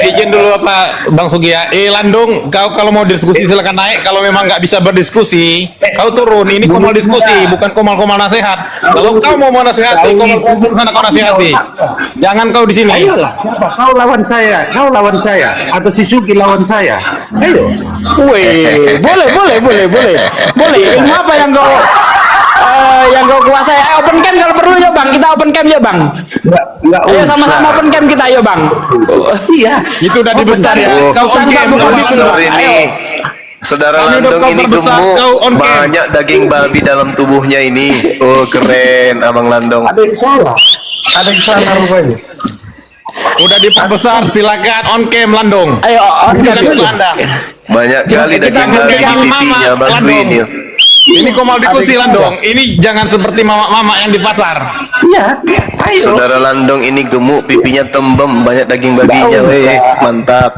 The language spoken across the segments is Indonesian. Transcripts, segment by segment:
Izin dulu apa Bang Sugi ya. Landung, kau kalau mau diskusi silakan naik. Kalau memang nggak bisa berdiskusi, kau turun. Ini komal diskusi, bukan komal-komal nasihat. Kalau kau mau nasihati, komal sana kau nasihati. Jangan kau di sini. Ayolah, siapa? Kau lawan saya, atau si Sugi lawan saya. Ayo. Wih, boleh. Ilmu apa yang kau kuasai? Open cam kalau perlu ya bang, kita open cam ya bang. Enggak Ayo sama-sama open cam kita ya bang. Iya. Itu udah dibesar ya. Kau on cam besar ini. Saudara Landung ini gemuk, banyak daging babi dalam tubuhnya ini. Oh keren, Abang Landung. Ada yang salah rupanya. udah diperbesar, silakan on cam Landung. Ayo on cam Anda. Banyak kali daging babi di pipinya Bang Green ya. Ini komal diskusi Landung. Ini jangan seperti mama-mama yang di pasar. Iya. Ayo. Saudara Landung ini gemuk, pipinya tembem, banyak daging babinya. Mantap.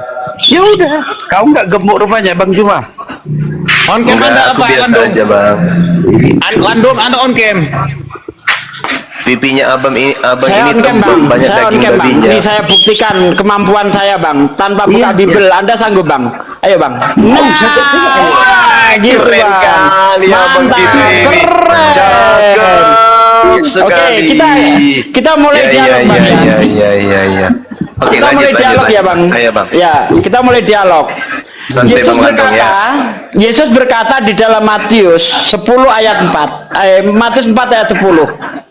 Ya udah. Kau nggak gemuk rupanya Bang Juma. On cam Anda Aku apa biasa Landung? aja Bang. Landung Anda on cam. Pipinya abang ini saya on cam bang, tembem, banyak saya on daging cam bang. babinya. Ini saya buktikan kemampuan saya bang, tanpa buka Bible. Anda sanggup bang? Ayo bang. Nah, gitu Keren bang. kali Abang Mantap, kita ini. keren. Cakep sekali. Oke, kita mulai dialog bang. Iya. Oke, Kita mulai dialog ya bang. Ayo bang. Ya, kita mulai dialog. Santai Yesus Bang Landung berkata, ya. Yesus berkata di dalam Matius 10 ayat 4. Matius 4 ayat 10.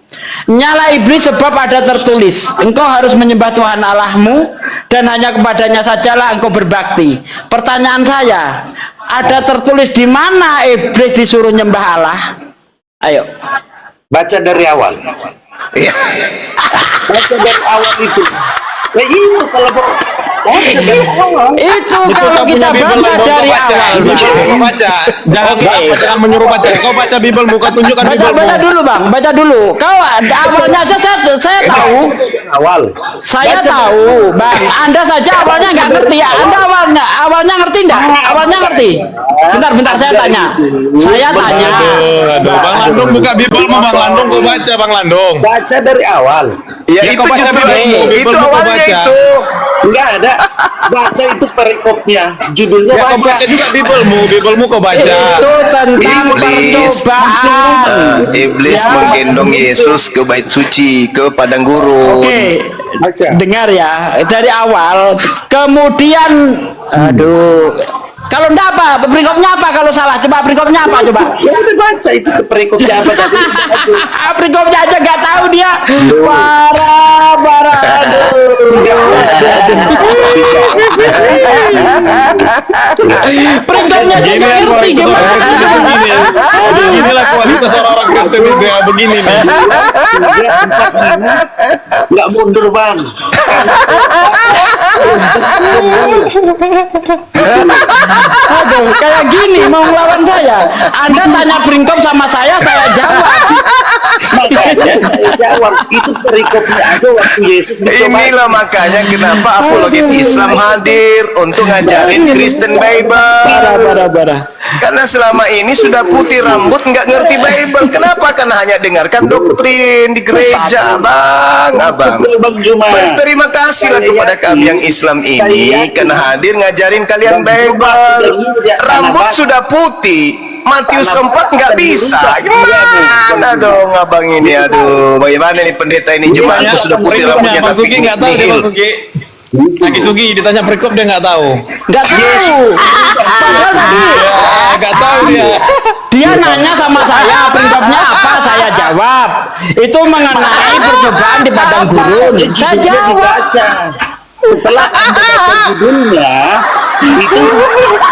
Nyala iblis sebab ada tertulis, engkau harus menyembah Tuhan Allahmu dan hanya kepadanya sajalah engkau berbakti. Pertanyaan saya, ada tertulis di mana iblis disuruh nyembah Allah? Ayo. Baca dari awal. Iya. Baca dari awal itu. Ya itu kalau baca dari awal. Itu kalau kita baca dari awal. Kau baca. Jangan menyuruh baca. Kau baca Bible, bukan tunjukkan Bible. Baca dulu bang, baca dulu. Kau awalnya aja saya tahu. Awal. Saya tahu, bang. Anda saja awalnya nggak ngerti ya. Anda awalnya ngerti nggak? Awalnya ngerti. Bentar, saya tanya. Saya tanya. Aduh, Bang Landung buka Bible mau Bang Landung, kau baca Bang Landung. Baca dari awal. Ya Jadi itu kau baca justru Bible, itu kau awalnya baca. itu. Enggak ada. Baca itu perikopnya. Judulnya Ya, kau baca. baca juga Biblemu kau baca. Itu tentang percobaan. Iblis Ya. menggendong Yesus ke bait suci, ke padang gurun. Oke, Baca. dengar ya dari awal. Kemudian, aduh, kalau enggak apa? Perikopnya apa kalau salah? Coba perikopnya apa coba? Ya udah baca itu tuh perikopnya apa tadi. Perikopnya aja nggak tahu dia. Parah. Perikopnya aja nggak ngerti gimana. Inilah kualitas orang-orang Kristen itu ya, begini nih. Enggak mundur, Bang. Aduh, kayak gini mau melawan saya. Anda tanya peringkop sama saya jawab. Makanya saya jawab itu perikopnya aja waktu Yesus mencoba. Inilah makanya kenapa apologet Islam hadir untuk ngajarin Kristen Bible. Parah. Karena selama ini sudah putih rambut nggak ngerti Bible. Kenapa? Karena hanya dengarkan doktrin di gereja, abang. Bang Juma. Terima kasihlah kepada kami yang Islam ini karena hadir ngajarin kalian Bible. Rambut sudah putih, Matius 4 nggak bisa. Gimana dong abang ini? Aduh, bagaimana nih pendeta ini jemaatku sudah putih rambutnya Bang tapi Sugi nggak tahu dia Bang Sugi. Lagi Sugi ditanya perikop dia nggak tahu. Nggak tahu. Padahal tadi Nggak tahu dia. dia nanya sama saya peringkopnya apa, saya jawab. Itu mengenai percobaan di padang gurun. Saya jawab. Dibaca. Setelah Anda baca judulnya, itu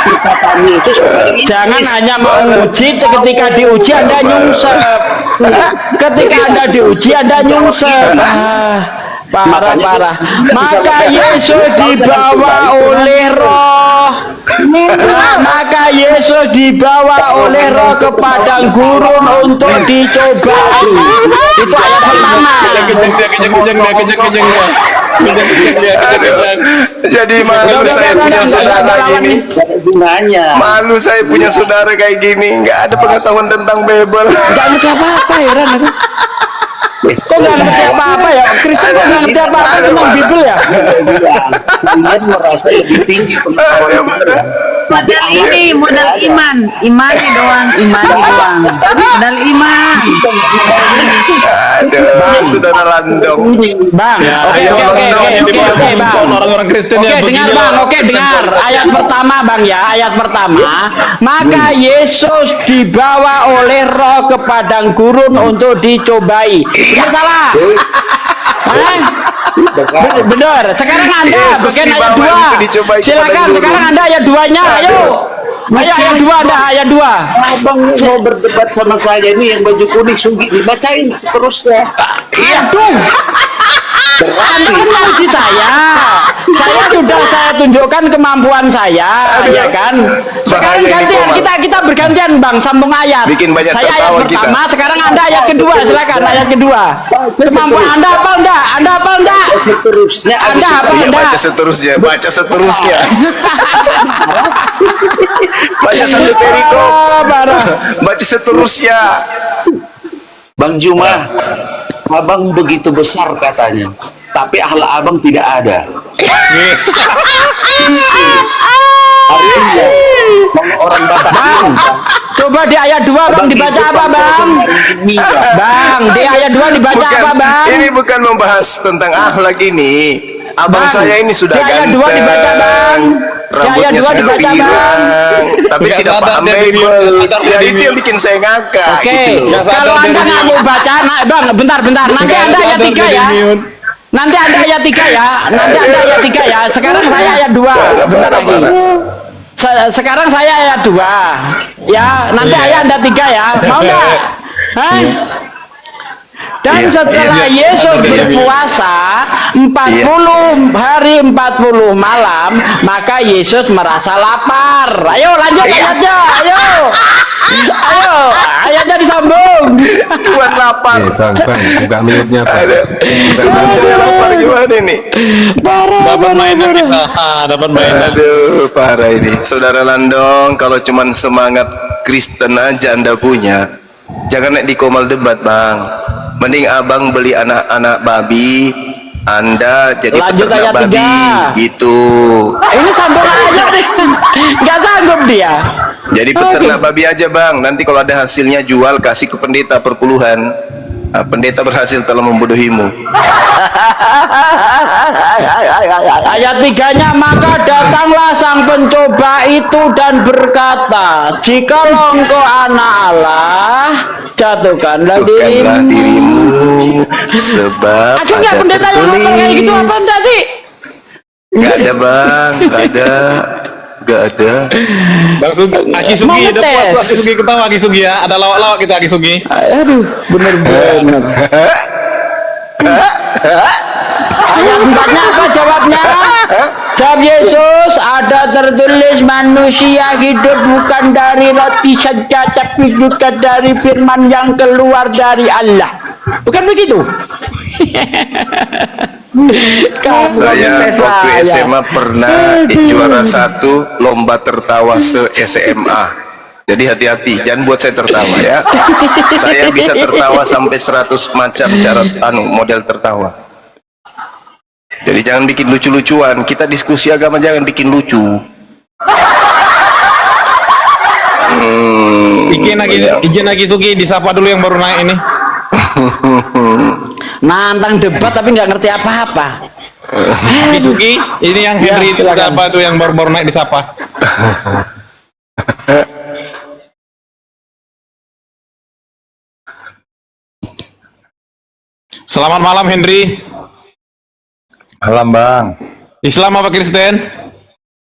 perkataan Yesus kepada Jangan hanya menguji, ketika diuji Anda nyungsep. Ketika Anda diuji Anda nyungsep. Parah. Maka Yesus dibawa oleh Roh. Maka Yesus dibawa oleh Roh ke padang gurun untuk dicobai. Itu ayat pertama. Kejeng dia. jadi malu saya punya saudara gini. gunanya. Malu saya punya saudara kayak gini, nggak ada pengetahuan tentang Bible. Gak ngerti apa-apa, heran aku. Kok nggak ngerti apa-apa ya? Kristen kok nggak ngerti apa-apa tentang Bible ya? Kalian merasa lebih tinggi pengetahuan. Modal ini, modal iman. Imani doang. Modal iman. Aduh, saudara Landong. Bang, oke, Bang. Orang-orang Kristen Oke, yang dengar begini, Bang, oke dengar. Ayat pertama Bang ya, ayat pertama. Maka Yesus dibawa oleh Roh ke padang gurun untuk dicobai. Benar salah? Hah? Benar. Sekarang Anda Yesus bagian ayat dibawa 2. untuk dicobai ke Silakan padang sekarang gurun. Anda ayat 2-nya, ayo. Ayo ayat 2 Anda, ayat 2. Abang mau berdebat sama saya ini yang baju kuning Sugi dibacain seterusnya. Aduh. Anda kan menguji saya. Saya sudah saya tunjukkan kemampuan saya, ya kan? Sekarang Bahaya ini, gantian Komal. kita bergantian Bang, sambung ayat. Bikin banyak saya ayat tertawa pertama, kita. sekarang Anda ayat kedua, silakan ayat kedua. Kemampuan Anda apa enggak? Anda apa enggak? Seterusnya Anda apa Iya, enggak? baca seterusnya. Baca sampai perikop. Parah. Baca seterusnya. Bang Juma, abang begitu besar katanya, tapi akhlak abang tidak ada. Artinya, kalau orang Batak Bang, coba di ayat 2 Bang dibaca apa Bang? Bang, di ayat 2 dibaca apa Bang? Ini bukan membahas tentang akhlak ini. Abang Bang, saya ini sudah di ayat ganteng. 2 dibaca, Bang. Di ayat Rambutnya 2 sudah dibaca, Bang. pirang, tapi Nggak tidak sadar paham dia Bible. Bible. Ya itu yang bikin saya ngakak. Oke, gitu loh. kalau Anda nggak mau baca, nah, Bang, bentar. Nanti Anda ayat 3 ya. Nanti Anda ayat 3 ya. Nanti Anda ayat 3 ya. Sekarang saya ayat 2. Bentar lagi. Sekarang saya ayat 2. Ya, nanti ayat Anda 3 ya. Mau nggak? Hah? Dan setelah Yesus berpuasa 40 hari 40 malam, maka Yesus merasa lapar. Ayo lanjut ayatnya, ayo. Ayo, ayatnya disambung. Tuhan lapar. Bang, buka mute-nya Bang. Tuhan lapar gimana nih? dapat mainan kita. Dapat mainan. Aduh, parah ini. Saudara Landong, kalau cuman semangat Kristen aja Anda punya, jangan naik di Komal debat, Bang. Mending abang beli anak-anak babi, Anda jadi Lanjut peternak ayat babi, 3. gitu. Ini sambung aja nih. Nggak sanggup dia. Jadi peternak babi aja, Bang. Nanti kalau ada hasilnya jual, kasih ke pendeta perpuluhan. Nah, pendeta berhasil telah membodohimu. Ayat 3-nya, maka datanglah sang pencoba itu dan berkata, jikalau engkau anak Allah, jatuhkanlah Tukanlah dirimu. dirimu, sebab Aduh, nggak ada pendeta yang ngomong kayak gitu apa tertulis. enggak sih? Gak ada, Bang, gak ada. Bang Sugi, Aki Mau Sugi, udah ngetes. puas tuh Aki Sugi ketawa Aki Sugi ya. Ada lawak-lawak kita Aki Sugi. Aduh, bener-bener. Ayat 4-nya apa jawabnya? Jawab Yesus, ada tertulis manusia hidup bukan dari roti saja, tapi juga dari firman yang keluar dari Allah. Bukan begitu? Kamu Saya ngetes waktu saya. SMA pernah juara 1 lomba tertawa se-SMA. Jadi hati-hati, jangan buat saya tertawa ya. Saya bisa tertawa sampai 100 macam cara model tertawa. Jadi jangan bikin lucu-lucuan. Kita diskusi agama jangan bikin lucu. Izin Aki Sugi disapa dulu yang baru naik ini. Nantang debat tapi nggak ngerti apa-apa. Aki Sugi, ini yang Ya, Henry itu silakan. siapa tuh yang baru-baru naik disapa. Selamat malam Henry. Malam Bang, Islam apa Kristen?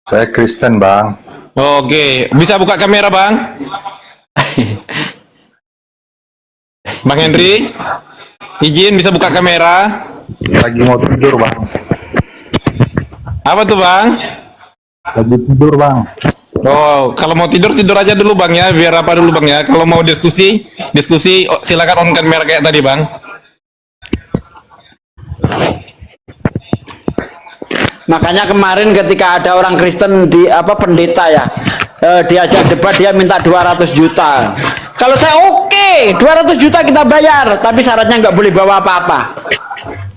saya Kristen Bang. Oke, bisa buka kamera Bang? Bang Henry, izin bisa buka kamera? Lagi mau tidur Bang. Apa tuh Bang? Lagi tidur Bang. Oh, kalau mau tidur tidur aja dulu Bang ya, biar apa dulu Bang ya. Kalau mau diskusi silakan on kamera kayak tadi Bang. Makanya kemarin ketika ada orang Kristen di pendeta ya, diajak debat dia minta 200 juta. Kalau saya oke, 200 juta kita bayar, tapi syaratnya nggak boleh bawa apa-apa.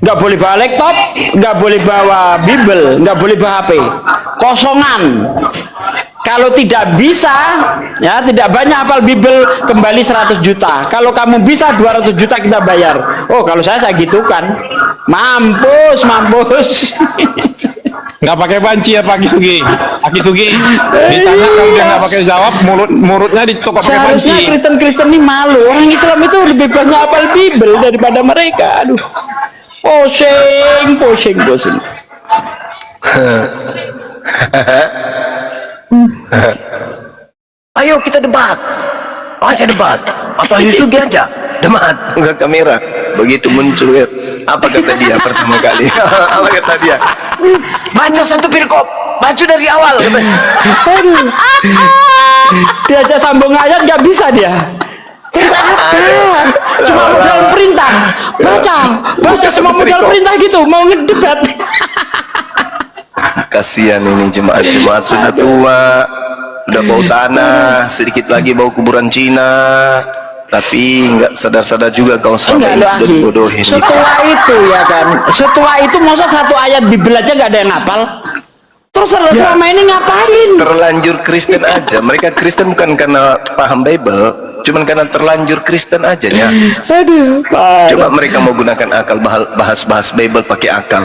Nggak boleh bawa laptop, nggak boleh bawa Bible, nggak boleh bawa HP. Kosongan. Kalau tidak bisa, ya tidak banyak hafal Bible, kembali 100 juta. Kalau kamu bisa 200 juta kita bayar. Oh, kalau saya gitukan. Mampus, mampus. Nggak pakai banci ya Pak Kisugi. Pak Kisugi ditanya kalau dia nggak pakai jawab, mulutnya ditokok pakai banci. Seharusnya Kristen-Kristen ini malu. Orang Islam itu lebih banyak hafal Bible daripada mereka. Aduh, pusing. Ayo kita debat. Aja debat. Atau Yusugi aja. Debat. Enggak kamera. Begitu muncul ya. Apa kata dia pertama kali? Apa kata dia? Baca satu perikop. Baca dari awal. Diajak sambung ayat nggak bisa dia. Tidak ada. Cuma modal perintah. Baca cuma modal perintah gitu. Mau ngedebat. Kasihan ini jemaat-jemaat sudah tua, udah bau tanah, sedikit lagi bau kuburan Cina, tapi nggak sadar-sadar juga kalau selama Enggak ini loh, sudah Aki. dibodohin. Setelah itu ya kan, setelah itu masa satu ayat Bible aja nggak ada yang ngapal. Terus selama ini ngapain? Terlanjur Kristen aja. Mereka Kristen bukan karena paham Bible, cuman karena terlanjur Kristen aja ya. Aduh, Coba mereka mau gunakan akal, bahas-bahas Bible pakai akal.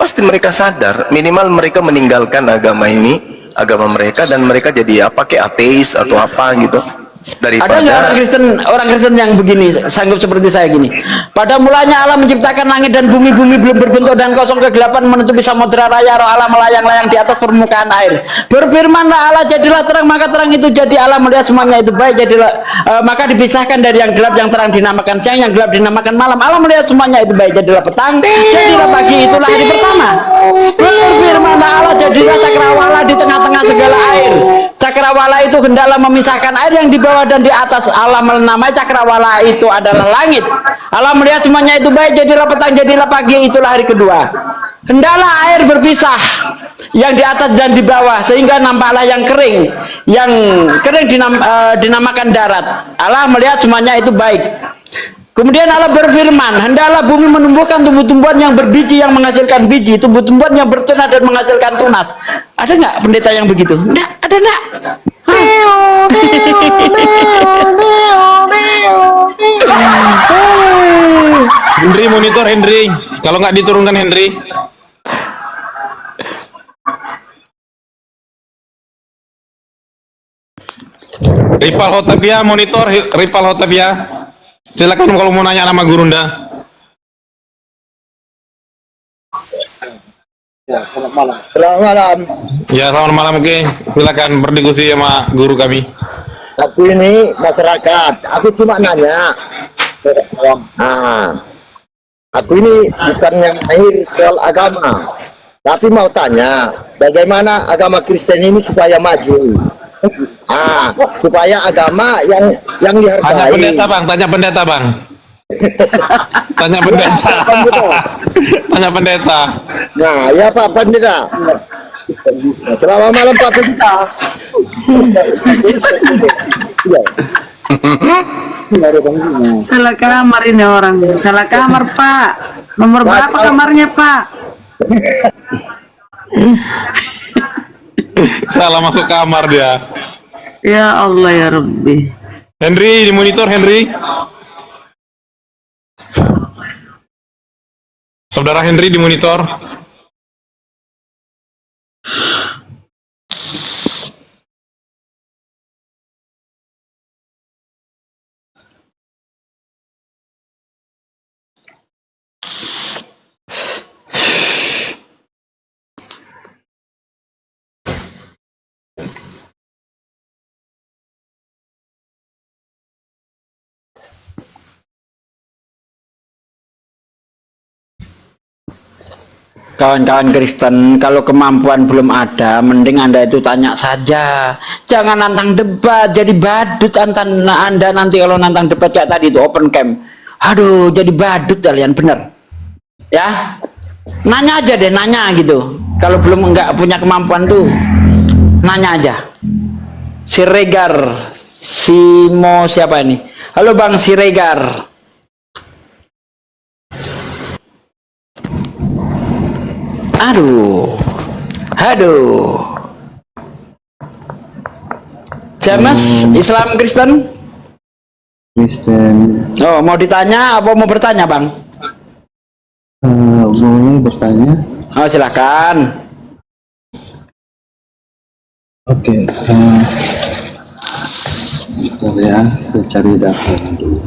Pasti mereka sadar, minimal mereka meninggalkan agama ini, agama mereka, dan mereka jadi apa, kayak ateis atau apa gitu. Ada nggak orang Kristen yang begini, sanggup seperti saya gini? Pada mulanya Allah menciptakan langit dan bumi belum berbentuk dan kosong, kegelapan menutupi samudera raya, roh Allah melayang-layang di atas permukaan air. Berfirmanlah Allah, jadilah terang, maka terang itu jadi. Allah melihat semuanya itu baik, jadilah maka dipisahkan dari yang gelap, yang terang dinamakan siang, yang gelap dinamakan malam. Allah melihat semuanya itu baik, jadilah petang, jadilah pagi, itulah hari pertama. Berfirmanlah Allah, jadilah cakrawala di tengah-tengah segala air. Cakrawala itu hendaklah memisahkan air yang di bawah dan di atas. Allah menamai cakrawala itu adalah langit. Allah melihat semuanya itu baik, jadilah petang, jadilah pagi, itulah hari kedua. Hendaklah air berpisah, yang di atas dan di bawah, sehingga nampaklah yang kering. Yang kering dinamakan darat. Allah melihat semuanya itu baik. Kemudian Allah berfirman, hendaklah bumi menumbuhkan tumbuh-tumbuhan yang berbiji, yang menghasilkan biji, tumbuh-tumbuhan yang bertunas dan menghasilkan tunas. Ada nggak pendeta yang begitu? Nggak, ada nggak? Henry monitor Henry. Kalau nggak diturunkan Henry. Ripal Hotapia monitor Ripal Hotapia. Silakan kalau mau nanya nama Gurunda. Selamat malam. Ya, selamat malam. Oke, silakan berdiskusi sama guru kami. Aku ini masyarakat. Aku cuma nanya. Aku ini bukan yang mahir soal agama, tapi mau tanya, bagaimana agama Kristen ini supaya maju? Supaya agama yang Tanya dihargai. pendeta bang, tanya pendeta bang. Tanya pendeta. Tanya pendeta. Nah, ya Pak Pendeta. Selamat malam Pak Pendeta. Salah kamar ini orang. Salah kamar, Pak. Nomor berapa kamarnya, Pak? Salah masuk kamar dia. Ya Allah ya Rabbi. Henry di monitor Henry. Saudara Henry di monitor. Kawan-kawan Kristen, kalau kemampuan belum ada, mending Anda itu tanya saja. Jangan nantang debat, jadi badut Anda nanti kalau nantang debat kayak tadi itu open camp. Aduh, jadi badut kalian, bener. Ya, nanya aja deh, nanya gitu. Kalau belum nggak punya kemampuan tuh, nanya aja. Siregar Simo siapa ini? Halo Bang Siregar. Aduh. James, Islam Kristen? Kristen. Oh, mau ditanya apa mau bertanya, Bang? Boleh bertanya? Oh, silakan. Oke. Bentar ya, saya cari data dulu.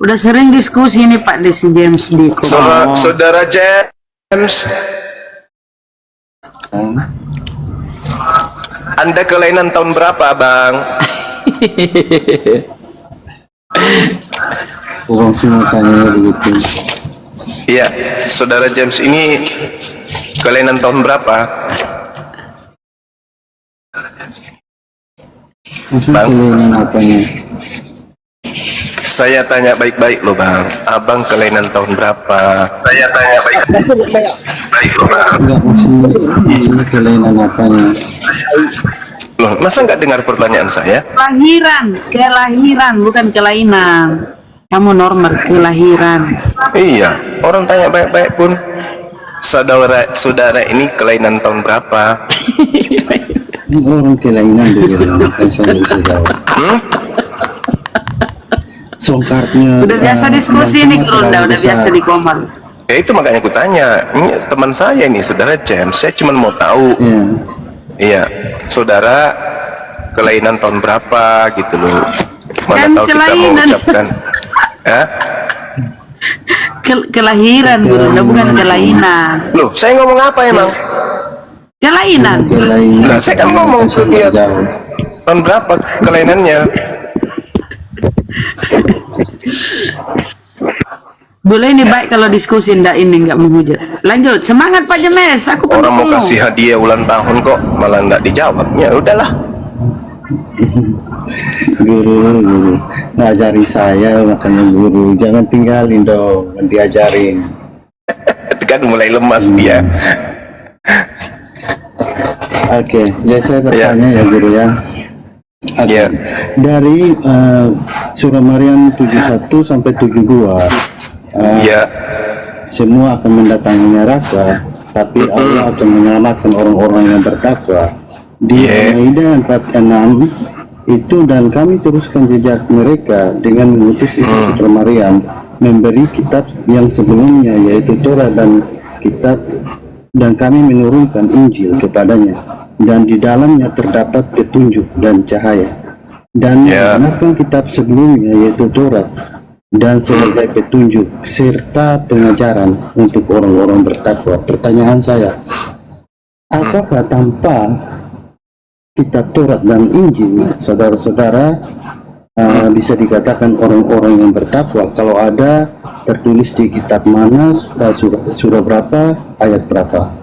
Udah sering diskusi ini Pak Desi James di Saudara James, Anda kelainan tahun berapa, Bang? Orang semua tanya begitu. Iya, Saudara James ini kelainan tahun berapa? Maksudnya kelainan apanya? Saya tanya baik-baik loh, Bang. Abang kelainan tahun berapa? Saya tanya baik-baik loh, Bang. Enggak, maksudnya kelainan apanya? Loh, masa nggak dengar pertanyaan saya? Kelahiran, bukan kelainan. Kamu normal, kelahiran. Iya, orang tanya baik-baik pun. Saudara ini kelainan tahun berapa? Ini orang kelainan dulu, saya bisa jawab. Songkartnya. Udah biasa diskusi nih, udah biasa di komar. Ya itu makanya aku tanya. Ini teman saya nih, Saudara James. Saya cuma mau tahu. Iya, saudara kelainan tahun berapa gitu loh. Mana Kan tahu kita mau kelainan. ucapkan. Ya? Kelahiran, Bro, bukan kelainan. Loh, saya ngomong apa emang? Kelainan. Kelainan. Nah, saya kan ngomong ke dia tahun berapa kelainannya. Boleh nih baik kalau diskusi nggak menghujat. Lanjut, semangat Pak James. Aku Orang mau pendukungmu. kasih hadiah ulang tahun kok malah nggak dijawab. Ya udahlah. Guru, ngajari saya, makanya guru. Jangan tinggalin dong, diajarin. Itu kan mulai lemas dia. Oke, jadi saya bertanya ya guru ya. Oke. Ya. Dari surah Maryam 71 sampai 72. Ya. Semua akan mendatangi neraka, tapi Allah akan menyelamatkan orang-orang yang bertakwa. Di Al-Maidah 46 itu, dan kami teruskan jejak mereka dengan mengutus Isa putra Maryam, memberi kitab yang sebelumnya yaitu Torah dan kitab, dan kami menurunkan Injil kepadanya, dan di dalamnya terdapat petunjuk dan cahaya, dan membenarkan kitab sebelumnya yaitu Torah dan sebagai petunjuk serta pengajaran untuk orang-orang bertakwa. Pertanyaan saya, apakah tanpa kitab Taurat dan Injil saudara-saudara bisa dikatakan orang-orang yang bertakwa? Kalau ada tertulis di kitab mana, surah berapa, ayat berapa?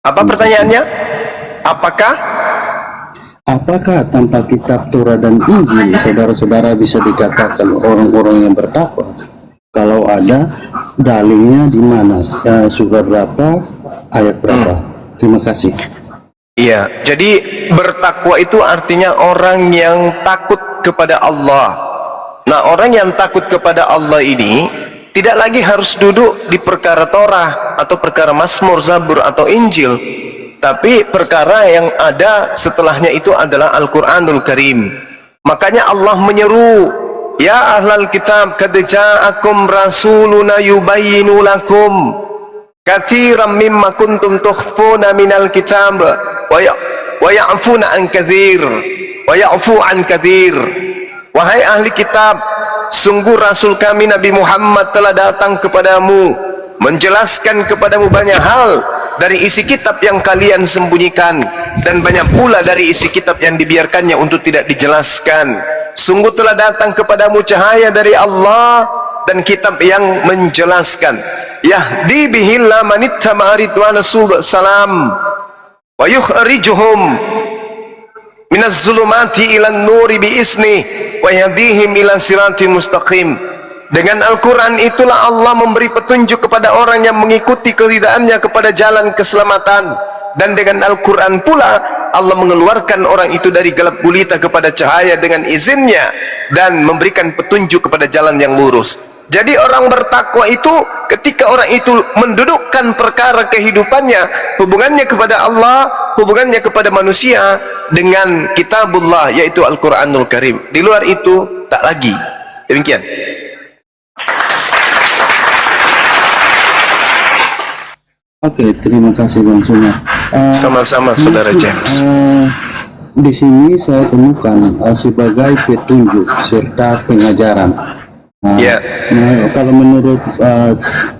Apa pertanyaannya? Apakah tanpa kitab Taurat dan Injil saudara-saudara bisa dikatakan orang-orang yang bertakwa? Kalau ada, dalilnya di mana? Surah berapa, ayat berapa? Terima kasih. Iya, jadi bertakwa itu artinya orang yang takut kepada Allah. Nah, orang yang takut kepada Allah ini tidak lagi harus duduk di perkara Torah atau perkara Mazmur, Zabur atau Injil, tapi perkara yang ada setelahnya itu adalah Al-Quranul Karim. Makanya Allah menyeru, ya ahlal kitab, qad ja'akum rasuluna yubayyinu lakum katsiran mimma kuntum tukhfuna minal kitab wa ya'funa an katsir wa ya'fu an katsir. Wahai ahli kitab, sungguh Rasul kami Nabi Muhammad telah datang kepadamu, menjelaskan kepadamu banyak hal dari isi kitab yang kalian sembunyikan, dan banyak pula dari isi kitab yang dibiarkannya untuk tidak dijelaskan. Sungguh telah datang kepadamu cahaya dari Allah dan kitab yang menjelaskan. Yahdi bihillah manittaba ridwana subul salam wa yukhrijuhum minaz zulumati ilan nuri biizni wa yahdihim ila siratin mustaqim. Dengan Al-Quran itulah Allah memberi petunjuk kepada orang yang mengikuti keridhaannya kepada jalan keselamatan. Dan dengan Al-Quran pula Allah mengeluarkan orang itu dari gelap gulita kepada cahaya dengan izinnya, dan memberikan petunjuk kepada jalan yang lurus. Jadi orang bertakwa itu ketika orang itu mendudukkan perkara kehidupannya, hubungannya kepada Allah, hubungannya kepada manusia dengan kitabullah, yaitu Al-Quranul Karim. Di luar itu tak lagi. Demikian. Oke, terima kasih Bang Suma. Sama-sama Saudara James. Di sini saya temukan sebagai petunjuk serta pengajaran. Ya. Kalau menurut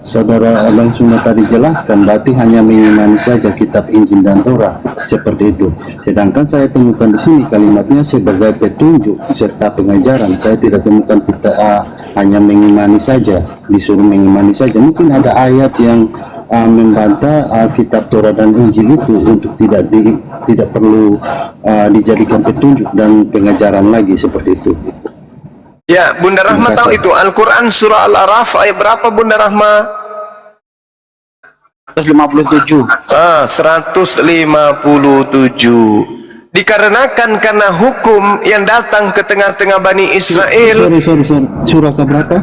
Saudara Bang Suma tadi jelaskan, berarti hanya mengimani saja kitab Injil dan Torah, seperti itu. Sedangkan saya temukan di sini kalimatnya sebagai petunjuk serta pengajaran. Saya tidak temukan kita hanya mengimani saja, disuruh mengimani saja. Mungkin ada ayat yang membantah kitab Torah dan Injil itu untuk tidak perlu dijadikan petunjuk dan pengajaran lagi, seperti itu. Ya, Bunda Rahma tahu itu Al-Quran surah Al-Araf ayat berapa Bunda Rahma? 157. 157. Dikarenakan karena hukum yang datang ke tengah-tengah Bani Israel. Sorry. Surah keberapa?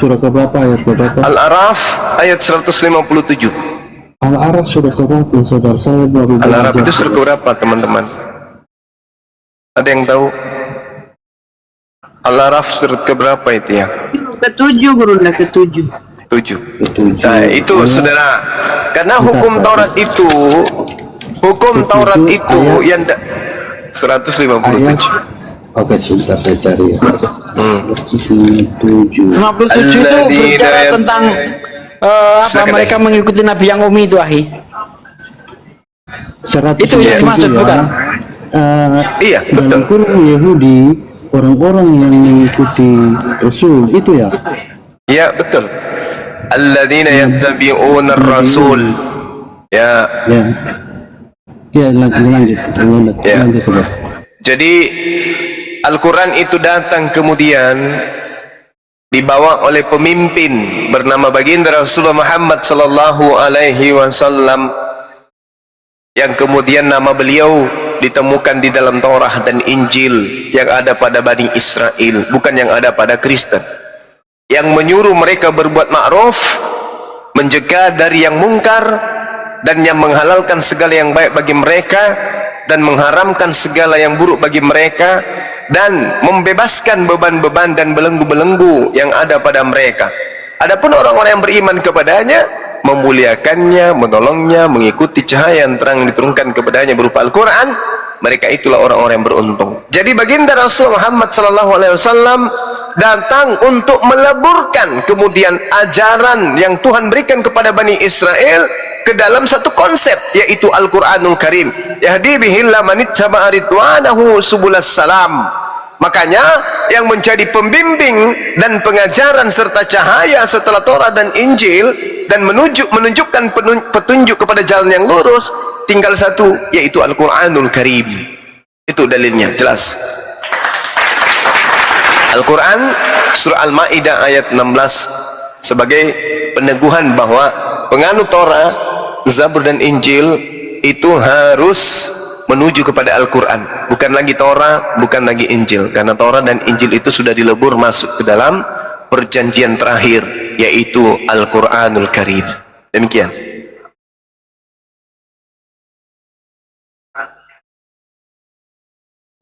Surah keberapa, ayat keberapa? Al-Araf ayat 157. Al-Araf surah keberapa, saudara? Saya baru Al-Araf belajar. itu surah keberapa teman-teman? Ada yang tahu? Al-Araf surat keberapa itu ya? Ketujuh, Guru, ketujuh. 7. Ketujuh. Nah, itu saudara, karena hukum Taurat itu, yang 157. Oke, sebentar saya cari ya. 57 157. itu berbicara tentang mereka mengikuti Nabi yang umi itu, Ahi. 157 Itu yang dimaksud, bukan? Iya, dalam betul. Quran Yahudi, orang-orang yang mengikuti Rasul itu ya. Ya, betul. Alladzina yattabi'una ar-rasul. Ya. Lanjut. Ya. Coba. Jadi Al-Quran itu datang kemudian dibawa oleh pemimpin bernama baginda Rasulullah Muhammad sallallahu alaihi wasallam, yang kemudian nama beliau ditemukan di dalam Taurat dan Injil yang ada pada Bani Israel, bukan yang ada pada Kristen, yang menyuruh mereka berbuat ma'ruf, mencegah dari yang mungkar, dan yang menghalalkan segala yang baik bagi mereka dan mengharamkan segala yang buruk bagi mereka, dan membebaskan beban-beban dan belenggu-belenggu yang ada pada mereka. Adapun orang-orang yang beriman kepadanya, memuliakannya, menolongnya, mengikuti cahaya yang terang diturunkan kepadanya berupa Al-Quran, mereka itulah orang-orang yang beruntung. Jadi baginda Rasul Muhammad SAW datang untuk meleburkan kemudian ajaran yang Tuhan berikan kepada Bani Israel ke dalam satu konsep, yaitu Al-Quranul Karim. Yahdi bihillah manittaba'a ridwanahu subulas salam. Makanya yang menjadi pembimbing dan pengajaran serta cahaya setelah Torah dan Injil, dan menunjukkan petunjuk kepada jalan yang lurus, tinggal satu, yaitu Al-Quranul Karim. Itu dalilnya, jelas. Al-Quran surah Al-Ma'idah ayat 16 sebagai peneguhan bahwa penganut Torah, Zabur dan Injil itu harus menuju kepada Al-Quran, bukan lagi Torah, bukan lagi Injil, karena Torah dan Injil itu sudah dilebur masuk ke dalam perjanjian terakhir, yaitu Al-Quranul Karim. Demikian.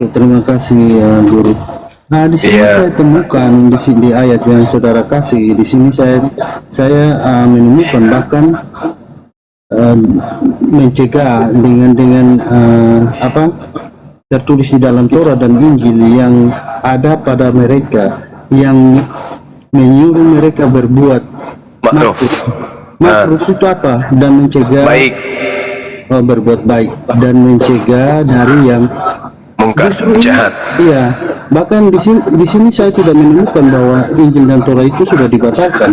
Terima kasih Guru. Nah, di sini saya temukan di sini ayat yang saudara kasih. Di sini saya menemukan bahkan mencegah dengan tertulis di dalam Torah dan Injil yang ada pada mereka, yang menyuruh mereka berbuat makruf. Makruf itu apa? Dan mencegah baik. Berbuat baik dan mencegah dari yang mungkar, jahat. Iya, bahkan di sini saya tidak menemukan bahwa Injil dan Torah itu sudah dibatalkan.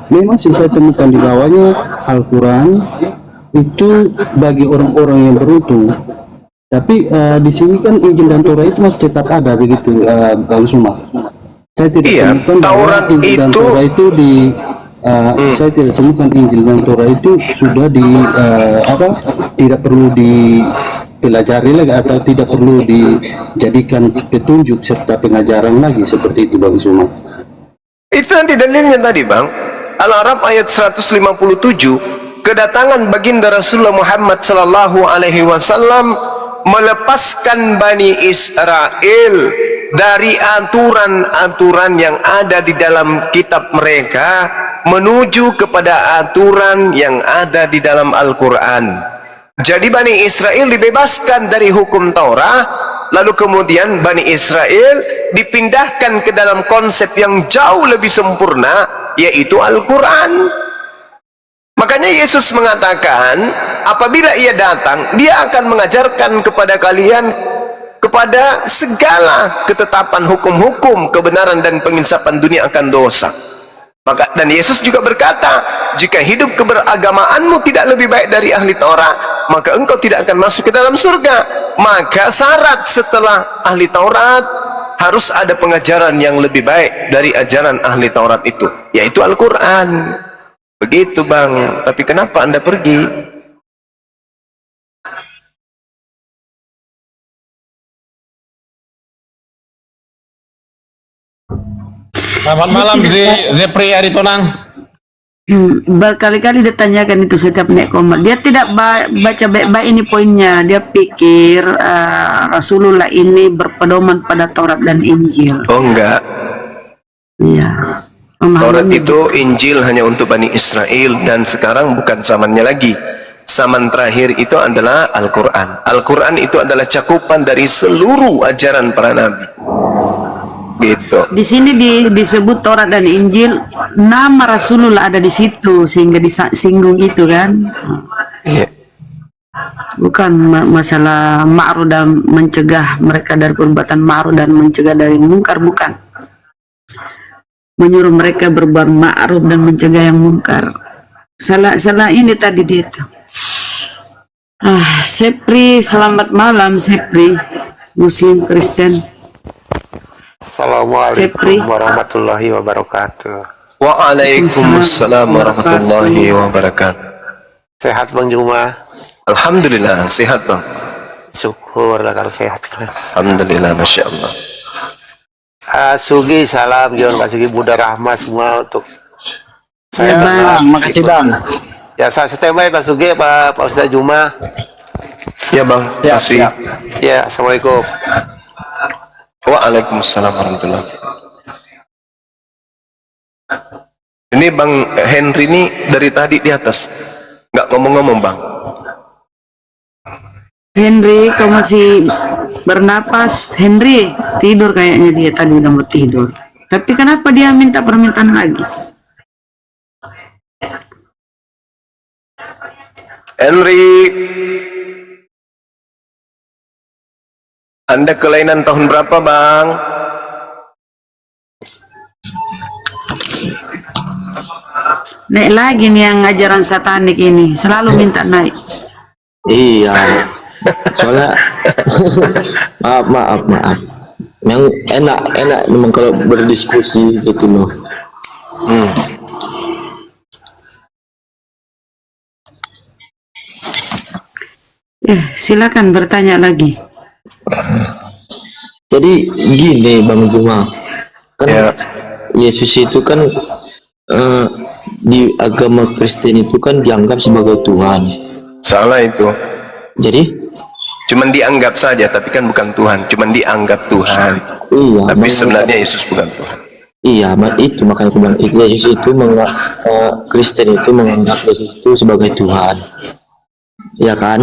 Memang sih saya temukan di bawahnya Al-Quran itu bagi orang-orang yang beruntung. Tapi di sini kan Injil dan Torah itu masih tetap ada begitu, Bang Suma. Saya tidak Iya, temukan bahwa Taurat Injil dan itu- Torah itu di saya tidak temukan Injil dan Torah itu sudah di tidak perlu dipelajari lagi atau tidak perlu dijadikan petunjuk serta pengajaran lagi seperti itu Bang Zuma. Itu nanti dalilnya tadi Bang. Al-Araf ayat 157, kedatangan baginda Rasulullah Muhammad sallallahu alaihi wasallam melepaskan Bani Israel dari aturan-aturan yang ada di dalam kitab mereka menuju kepada aturan yang ada di dalam Al-Quran. Jadi Bani Israel dibebaskan dari hukum Taurat, lalu kemudian Bani Israel dipindahkan ke dalam konsep yang jauh lebih sempurna, yaitu Al-Quran. Makanya Yesus mengatakan, apabila ia datang, dia akan mengajarkan kepada kalian kepada segala ketetapan hukum-hukum, kebenaran dan penginsapan dunia akan dosa. Maka dan Yesus juga berkata, jika hidup keberagamaanmu tidak lebih baik dari ahli Taurat, maka engkau tidak akan masuk ke dalam surga. Maka syarat setelah ahli Taurat harus ada pengajaran yang lebih baik dari ajaran ahli Taurat itu, yaitu Al-Quran. Begitu Bang. Tapi kenapa Anda pergi? Selamat malam Zepri Aritonang. Berkali-kali ditanyakan itu setiap naik komat. Dia tidak baca baik-baik ini poinnya. Dia pikir Rasulullah ini berpedoman pada Taurat dan Injil. Oh enggak. Iya. Taurat itu Injil hanya untuk Bani Israel, dan sekarang bukan zamannya lagi. Zaman terakhir itu adalah Al-Quran. Al-Quran itu adalah cakupan dari seluruh ajaran para nabi. Gitu. Di sini disebut Taurat dan Injil, nama Rasulullah ada di situ sehingga disinggung itu kan. Iya. Bukan masalah ma'ruf dan mencegah mereka dari perbuatan ma'ruf dan mencegah dari mungkar, bukan. Menyuruh mereka berbuat ma'ruf dan mencegah yang mungkar. Salah ini tadi dia itu. Sepri, selamat malam Sepri, Muslim Kristen. Assalamualaikum warahmatullahi wabarakatuh. Waalaikumsalam warahmatullahi wabarakatuh. Sehat Bang Juma? Alhamdulillah sehat Bang. Syukur lah kalau sehat. Alhamdulillah, Masya Allah. Sugi salam John, Pak Sugi, Bunda Rahmat semua untuk Ya Bang, makasih Bang. Ya saya standby Pak Sugi, Pak Ustaz Juma. Ya Bang, terima kasih. Ya, Assalamualaikum. Waalaikumsalam warahmatullahi wabarakatuh. Ini Bang Henry ini dari tadi di atas nggak ngomong-ngomong Bang. Henry, kau masih bernapas? Henry, tidur kayaknya dia tadi udah mau tidur. Tapi kenapa dia minta permintaan lagi? Henry, Anda kelainan tahun berapa Bang? Naik lagi nih yang ajaran satanik ini, selalu minta naik. Iya. Soalnya maaf. Yang enak memang kalau berdiskusi gitu loh. Silakan bertanya lagi. Jadi gini Bang Juma, kan Ya. Yesus itu kan di agama Kristen itu kan dianggap sebagai Tuhan. Salah itu. Jadi Cuman dianggap saja, tapi kan bukan Tuhan. Cuman dianggap Tuhan. iya, Tapi sebenarnya Yesus bukan Tuhan. iya, itu makanya aku bilang itu Yesus itu Kristen itu menganggap Yesus itu sebagai Tuhan. Ya kan?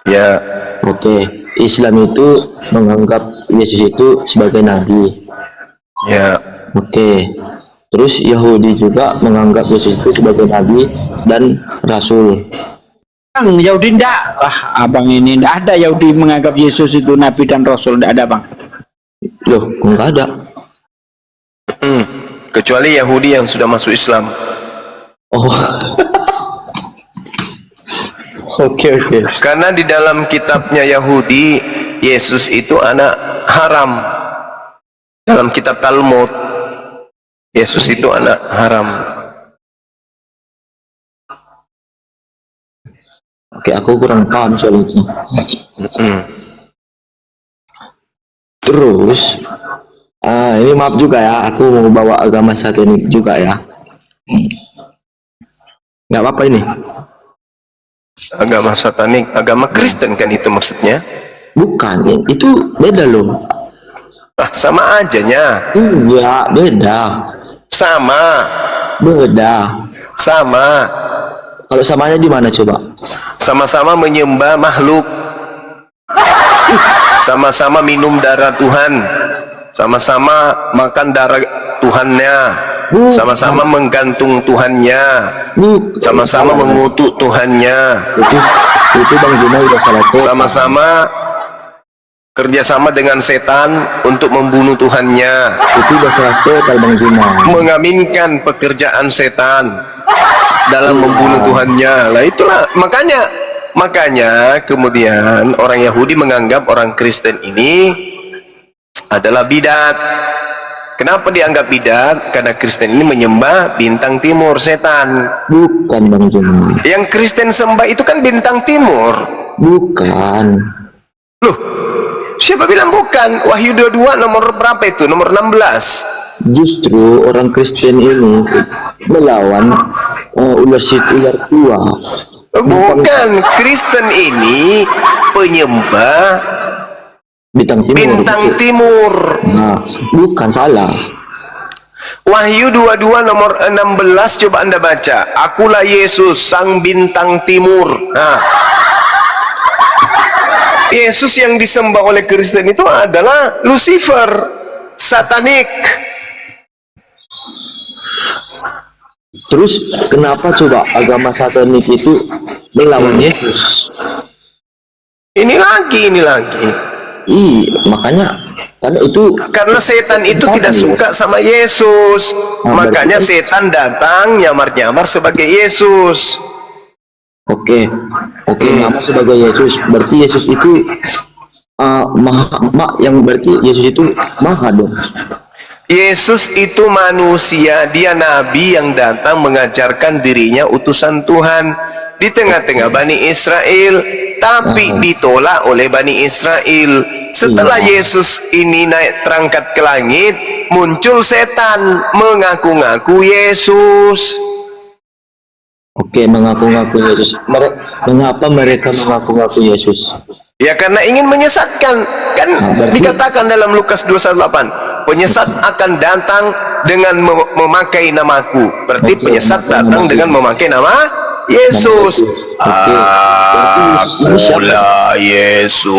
Ya. Oke. Islam itu menganggap Yesus itu sebagai nabi. Ya. Oke. Terus Yahudi juga menganggap Yesus itu sebagai nabi dan rasul. Bang, Yahudi enggak. Abang ini enggak ada Yahudi menganggap Yesus itu nabi dan rasul, enggak ada Bang. Loh, kok nggak ada? Kecuali Yahudi yang sudah masuk Islam. Oh. Oke. Karena di dalam kitabnya Yahudi, Yesus itu anak haram. Dalam kitab Talmud, Yesus itu anak haram. Oke, aku kurang paham soal itu. Terus, ini maaf juga ya, aku mau bawa agama Satanik juga ya. Nggak apa-apa ini. Agama Satanik, agama Kristen kan itu maksudnya? Bukan, itu beda loh. Ah, sama ajanya. Ya, beda. Sama. Beda. Sama. Kalau samanya di mana coba? Sama-sama menyembah makhluk. Sama-sama minum darah Tuhan. Sama-sama makan darah Tuhannya. Sama-sama menggantung Tuhannya. Sama-sama mengutuk Tuhannya. Itu Bang Juma udah salah tuh. Sama-sama kerjasama dengan setan untuk membunuh Tuhannya. Itu udah salah total Bang Juma. Mengaminkan pekerjaan setan dalam membunuh Tuhannya. Lah itulah makanya kemudian orang Yahudi menganggap orang Kristen ini adalah bidat. Kenapa dianggap bidat? Karena Kristen ini menyembah bintang timur, setan. Bukan Bang Juma. Yang Kristen sembah itu kan bintang timur. Bukan. Loh, siapa bilang bukan? Wahyu 22 nomor berapa itu? Nomor 16. Justru orang Kristen ini melawan ular tua. Bukan, Kristen ini penyembah bintang timur. Nah, bukan salah. Wahyu 22 nomor 16 coba Anda baca. Akulah Yesus sang bintang timur. Nah, Yesus yang disembah oleh Kristen itu adalah Lucifer, Satanik. Terus kenapa coba agama Satanik itu melawan Yesus? Ini lagi. Makanya karena setan itu tidak suka sama Yesus. Makanya setan datang nyamar-nyamar sebagai Yesus. Oke, nyamar sebagai Yesus. Berarti Yesus itu berarti Yesus itu maha dong. Yesus itu manusia, dia nabi yang datang mengajarkan dirinya utusan Tuhan di tengah-tengah Bani Israel, tapi ditolak oleh Bani Israel. Setelah Yesus ini naik terangkat ke langit, muncul setan mengaku-ngaku Yesus. Oke, mengaku-ngaku Yesus. Mengapa mereka mengaku-ngaku Yesus? Ya karena ingin menyesatkan. Kan dikatakan dalam Lukas 21:8, penyesat akan datang dengan memakai namaku. Berarti penyesat datang dengan memakai nama Yesus. Akulah Yesus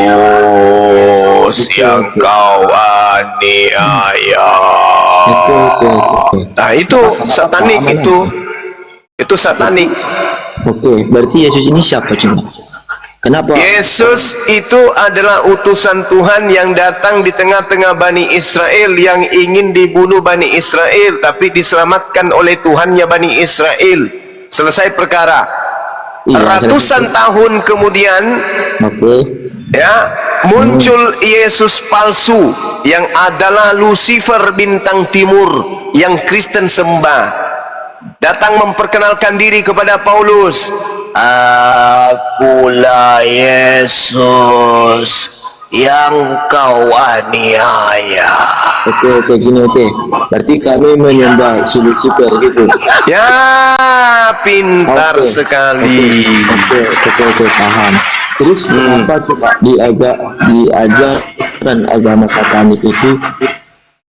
yang kau aniaya. Nah itu satanik itu satanik. Oke, berarti Yesus ini siapa coba? Kenapa? Yesus itu adalah utusan Tuhan yang datang di tengah-tengah Bani Israel yang ingin dibunuh Bani Israel, tapi diselamatkan oleh Tuhannya Bani Israel. Selesai perkara. Ratusan tahun kemudian, muncul Yesus palsu yang adalah Lucifer bintang timur yang Kristen sembah. Datang memperkenalkan diri kepada Paulus. Akulah Yesus yang kau aniaya. Oke, gini. Berarti kami menyembah si Lucifer gitu. Ya, pintar sekali. Oke, paham. Terus kenapa coba diajarkan agama Satanik itu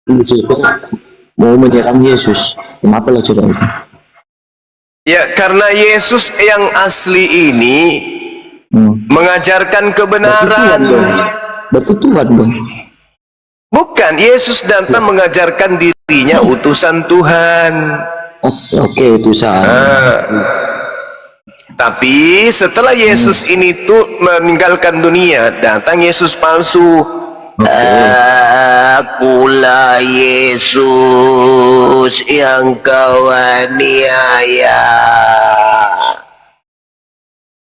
Lucifer mau menyerang Yesus? Kenapa lah coba itu? Ya, karena Yesus yang asli ini mengajarkan kebenaran. Berarti Tuhan dong. Bukan, Yesus datang mengajarkan dirinya utusan Tuhan. Oke, utusan. Tapi setelah Yesus ini meninggalkan dunia, datang Yesus palsu. Akulah Yesus yang kau aniaya.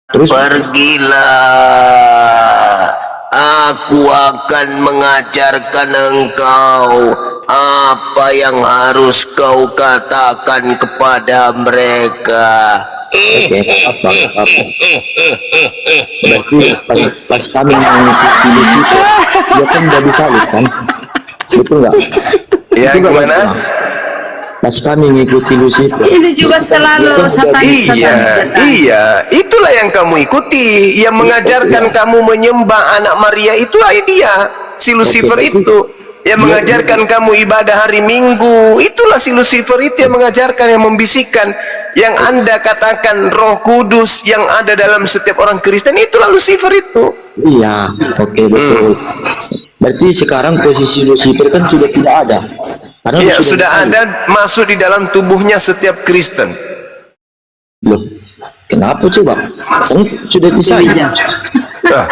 Terus pergilah, Aku akan mengajarkan engkau apa yang harus kau katakan kepada mereka. Oke, apa? Berarti pas kami mengikuti Lucifer, dia kan udah disalib kan? Betul nggak? Ya, Betul nggak, gimana? Bang? Pas kami mengikuti Lucifer, Ini juga selalu satanis Iya, itulah yang kamu ikuti. Yang mengajarkan kamu menyembah anak Maria, itulah dia, si Lucifer itu. Yang mengajarkan kamu ibadah hari Minggu, itulah si Lucifer itu yang mengajarkan, yang membisikkan. Yang Anda katakan Roh Kudus yang ada dalam setiap orang Kristen, itulah Lucifer itu. iya, oke, betul. Berarti sekarang posisi Lucifer kan sudah tidak ada. Karena Ya, sudah disalib. ada masuk di dalam tubuhnya setiap Kristen. Loh, kenapa coba? Kan sudah disalib. Nah,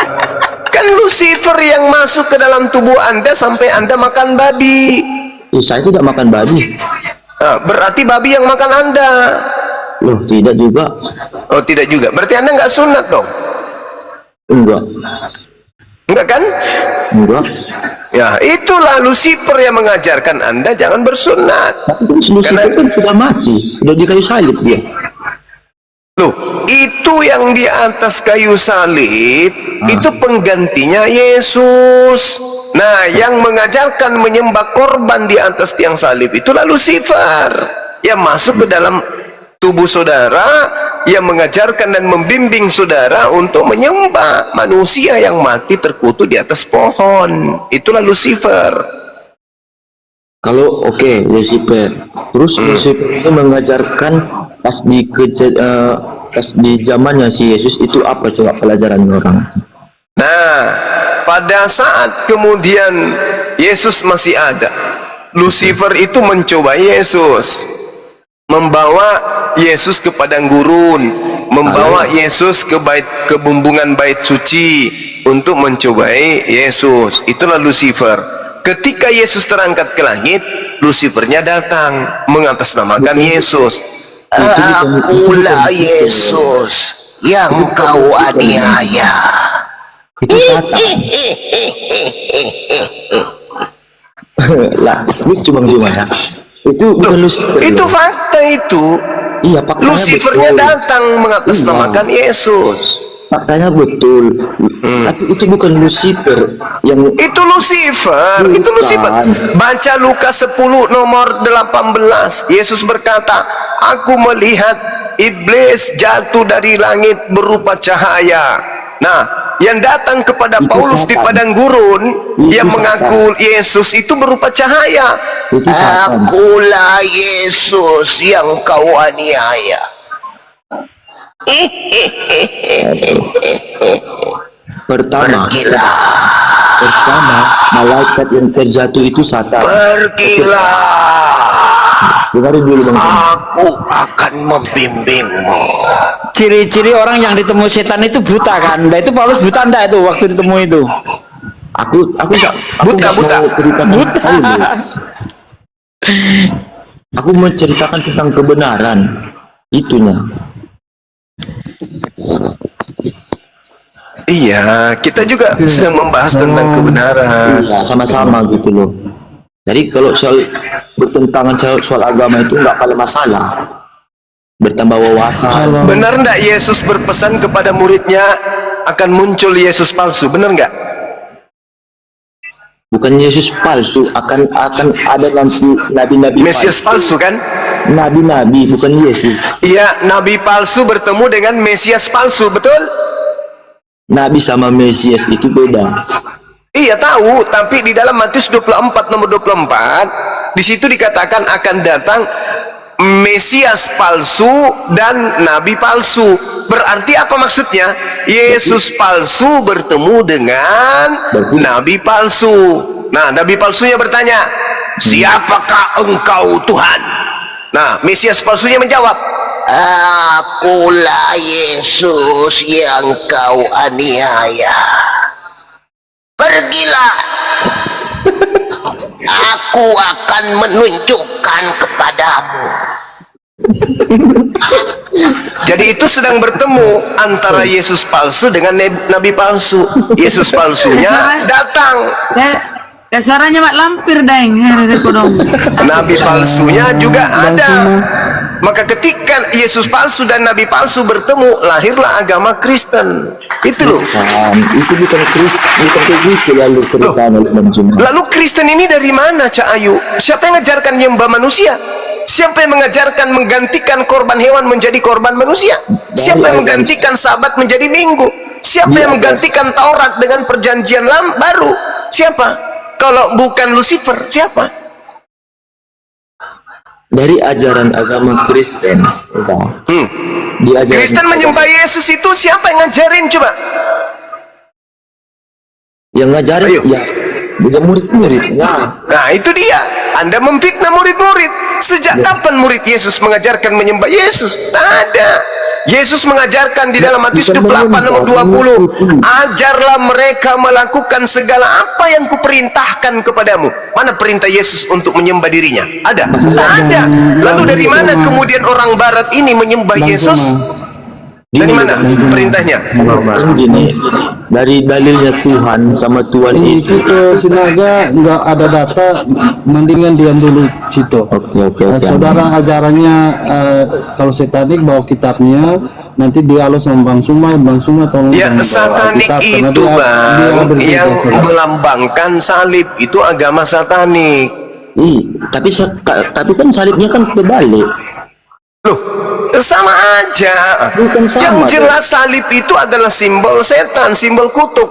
kan Lucifer yang masuk ke dalam tubuh Anda sampai Anda makan babi. Saya tidak makan babi. Nah, berarti babi yang makan Anda. Loh, tidak juga. Oh, tidak juga. Berarti Anda nggak sunat dong? Enggak. Enggak kan? Enggak. Ya, itulah Lucifer yang mengajarkan Anda jangan bersunat. Tapi kan Lucifer kan sudah mati. Sudah di kayu salib dia. Loh, itu yang di atas kayu salib, itu penggantinya Yesus. Nah, yang mengajarkan menyembah korban di atas tiang salib, itulah Lucifer. Yang masuk ke dalam tubuh saudara, yang mengajarkan dan membimbing saudara untuk menyembah manusia yang mati terkutuk di atas pohon. Itulah Lucifer. Kalau oke, Lucifer. Terus Lucifer ini mengajarkan pas di zamannya si Yesus itu apa coba pelajaran orang? Nah, pada saat kemudian Yesus masih ada, Lucifer itu mencoba Yesus, membawa Yesus ke padang gurun, membawa Yesus ke bumbungan bait suci untuk mencobai Yesus. Itulah Lucifer. Ketika Yesus terangkat ke langit, Lucifernya datang mengatasnamakan Yesus. Akulah Yesus yang kau aniaya. Itu Satan. Lah, lucu Bang Juma ya. Itu bukan Lucifer. Itu loh. fakta itu. Iya, faktanya Lucifernya betul. datang mengatasnamakan Yesus. Faktanya betul. Tapi itu bukan Lucifer yang Itu Lucifer, itu Lucifer. Baca Lukas 10 nomor 18. Yesus berkata, aku melihat iblis jatuh dari langit berupa cahaya. Nah, yang datang kepada Itu Paulus di Satan. padang gurun, Itu yang Satan. mengaku Yesus itu berupa cahaya. itu Satan. Akulah Yesus yang kau aniaya. Pertama, malaikat yang terjatuh itu Satan. Pergilah, Dengarin dulu Bang. aku akan membimbingmu. Ciri-ciri orang yang ditemu setan itu buta kan? Nah itu Paulus buta enggak itu waktu ditemu itu? Aku nggak Buta. mau ceritakan Paulus. Aku menceritakan tentang kebenaran itunya. Iya, kita juga sedang membahas tentang kebenaran. Iya, sama-sama gitu loh. Jadi kalau soal bertentangan soal agama itu nggak kalah masalah. Bertambah wawasan. Benar enggak Yesus berpesan kepada muridnya akan muncul Yesus palsu? Benar enggak? Bukan Yesus palsu, akan ada nanti nabi-nabi Mesias palsu kan? Nabi-nabi, bukan Yesus. Iya, nabi palsu bertemu dengan Mesias palsu, betul? Nabi sama Mesias itu beda. Iya tahu, tapi di dalam Matius 24 nomor 24 di situ dikatakan akan datang Mesias palsu dan nabi palsu. Berarti apa maksudnya? Yesus palsu bertemu dengan nabi palsu. Nah, nabi palsunya bertanya, "Siapakah engkau, Tuhan?" Nah, Mesias palsunya menjawab, Akulah Yesus yang kau aniaya. Pergilah, aku akan menunjukkan kepadamu Jadi itu sedang bertemu antara Yesus palsu dengan nabi palsu. Yesus palsunya datang, Suaranya mak lampir daeng. nabi palsunya juga ada. Maka ketika Yesus palsu dan nabi palsu bertemu, lahirlah agama Kristen. Itu loh. Itu bukan begitu lalu ceritanya Bang Juma. Lalu Kristen ini dari mana, Cak Ayu? Siapa yang mengajarkan menyembah manusia? Siapa yang mengajarkan menggantikan korban hewan menjadi korban manusia? Siapa yang menggantikan Sabat menjadi Minggu? Siapa yang menggantikan Taurat dengan perjanjian baru? Siapa? Kalau bukan Lucifer, siapa? Dari ajaran agama Kristen. Di ajaran Kristen menyembah Yesus itu siapa yang ngajarin coba? yang ngajarin Ayo. ya murid-murid. Nah itu dia, Anda memfitnah murid-murid. Sejak kapan murid Yesus mengajarkan menyembah Yesus? Tak ada. Yesus mengajarkan di dalam Matius 28 nomor 20, ajarlah mereka melakukan segala apa yang kuperintahkan kepadamu. Mana perintah Yesus untuk menyembah dirinya? Ada? Tak ada. Lalu dari mana kemudian orang barat ini menyembah Yesus? Dari mana perintahnya? Kan gini, dari dalilnya Tuhan sama Tuhan Ini itu. Cito Sinaga nggak ada data, mendingan diam dulu Cito. Oke. Saudara ajarannya kalau satanik bawa kitabnya, nanti dialog sama Bang Suma tolong Ya, bawa satanik kitab, karena itu Bang, berbeda, yang saudara. melambangkan salib itu agama satanik. Tapi kan salibnya kan terbalik. Loh, sama aja. Bukan sama, Yang jelas salib itu adalah simbol setan, simbol kutuk.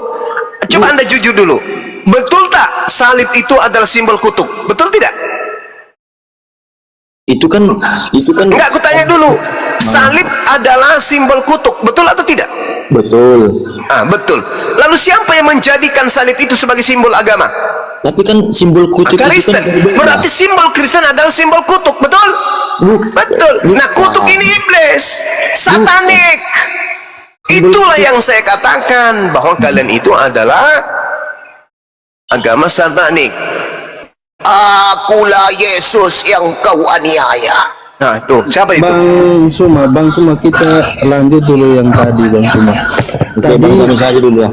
Coba Anda jujur dulu. Betul tak salib itu adalah simbol kutuk? Betul tidak? Itu kan Enggak, aku tanya dulu. Salib adalah simbol kutuk, betul atau tidak? betul. Betul. Lalu siapa yang menjadikan salib itu sebagai simbol agama? Tapi kan simbol kutuk itu Kristen. kan berbeda. Berarti simbol Kristen adalah simbol kutuk, betul? Betul. Nah, kutuk ini iblis, satanik. Itulah yang saya katakan bahwa kalian itu adalah agama satanik. Akulah Yesus yang kau aniaya. Nah, tuh siapa itu? Bang Suma kita lanjut dulu yang tadi Bang Suma. Oke, Bang Tami saja dulu ya.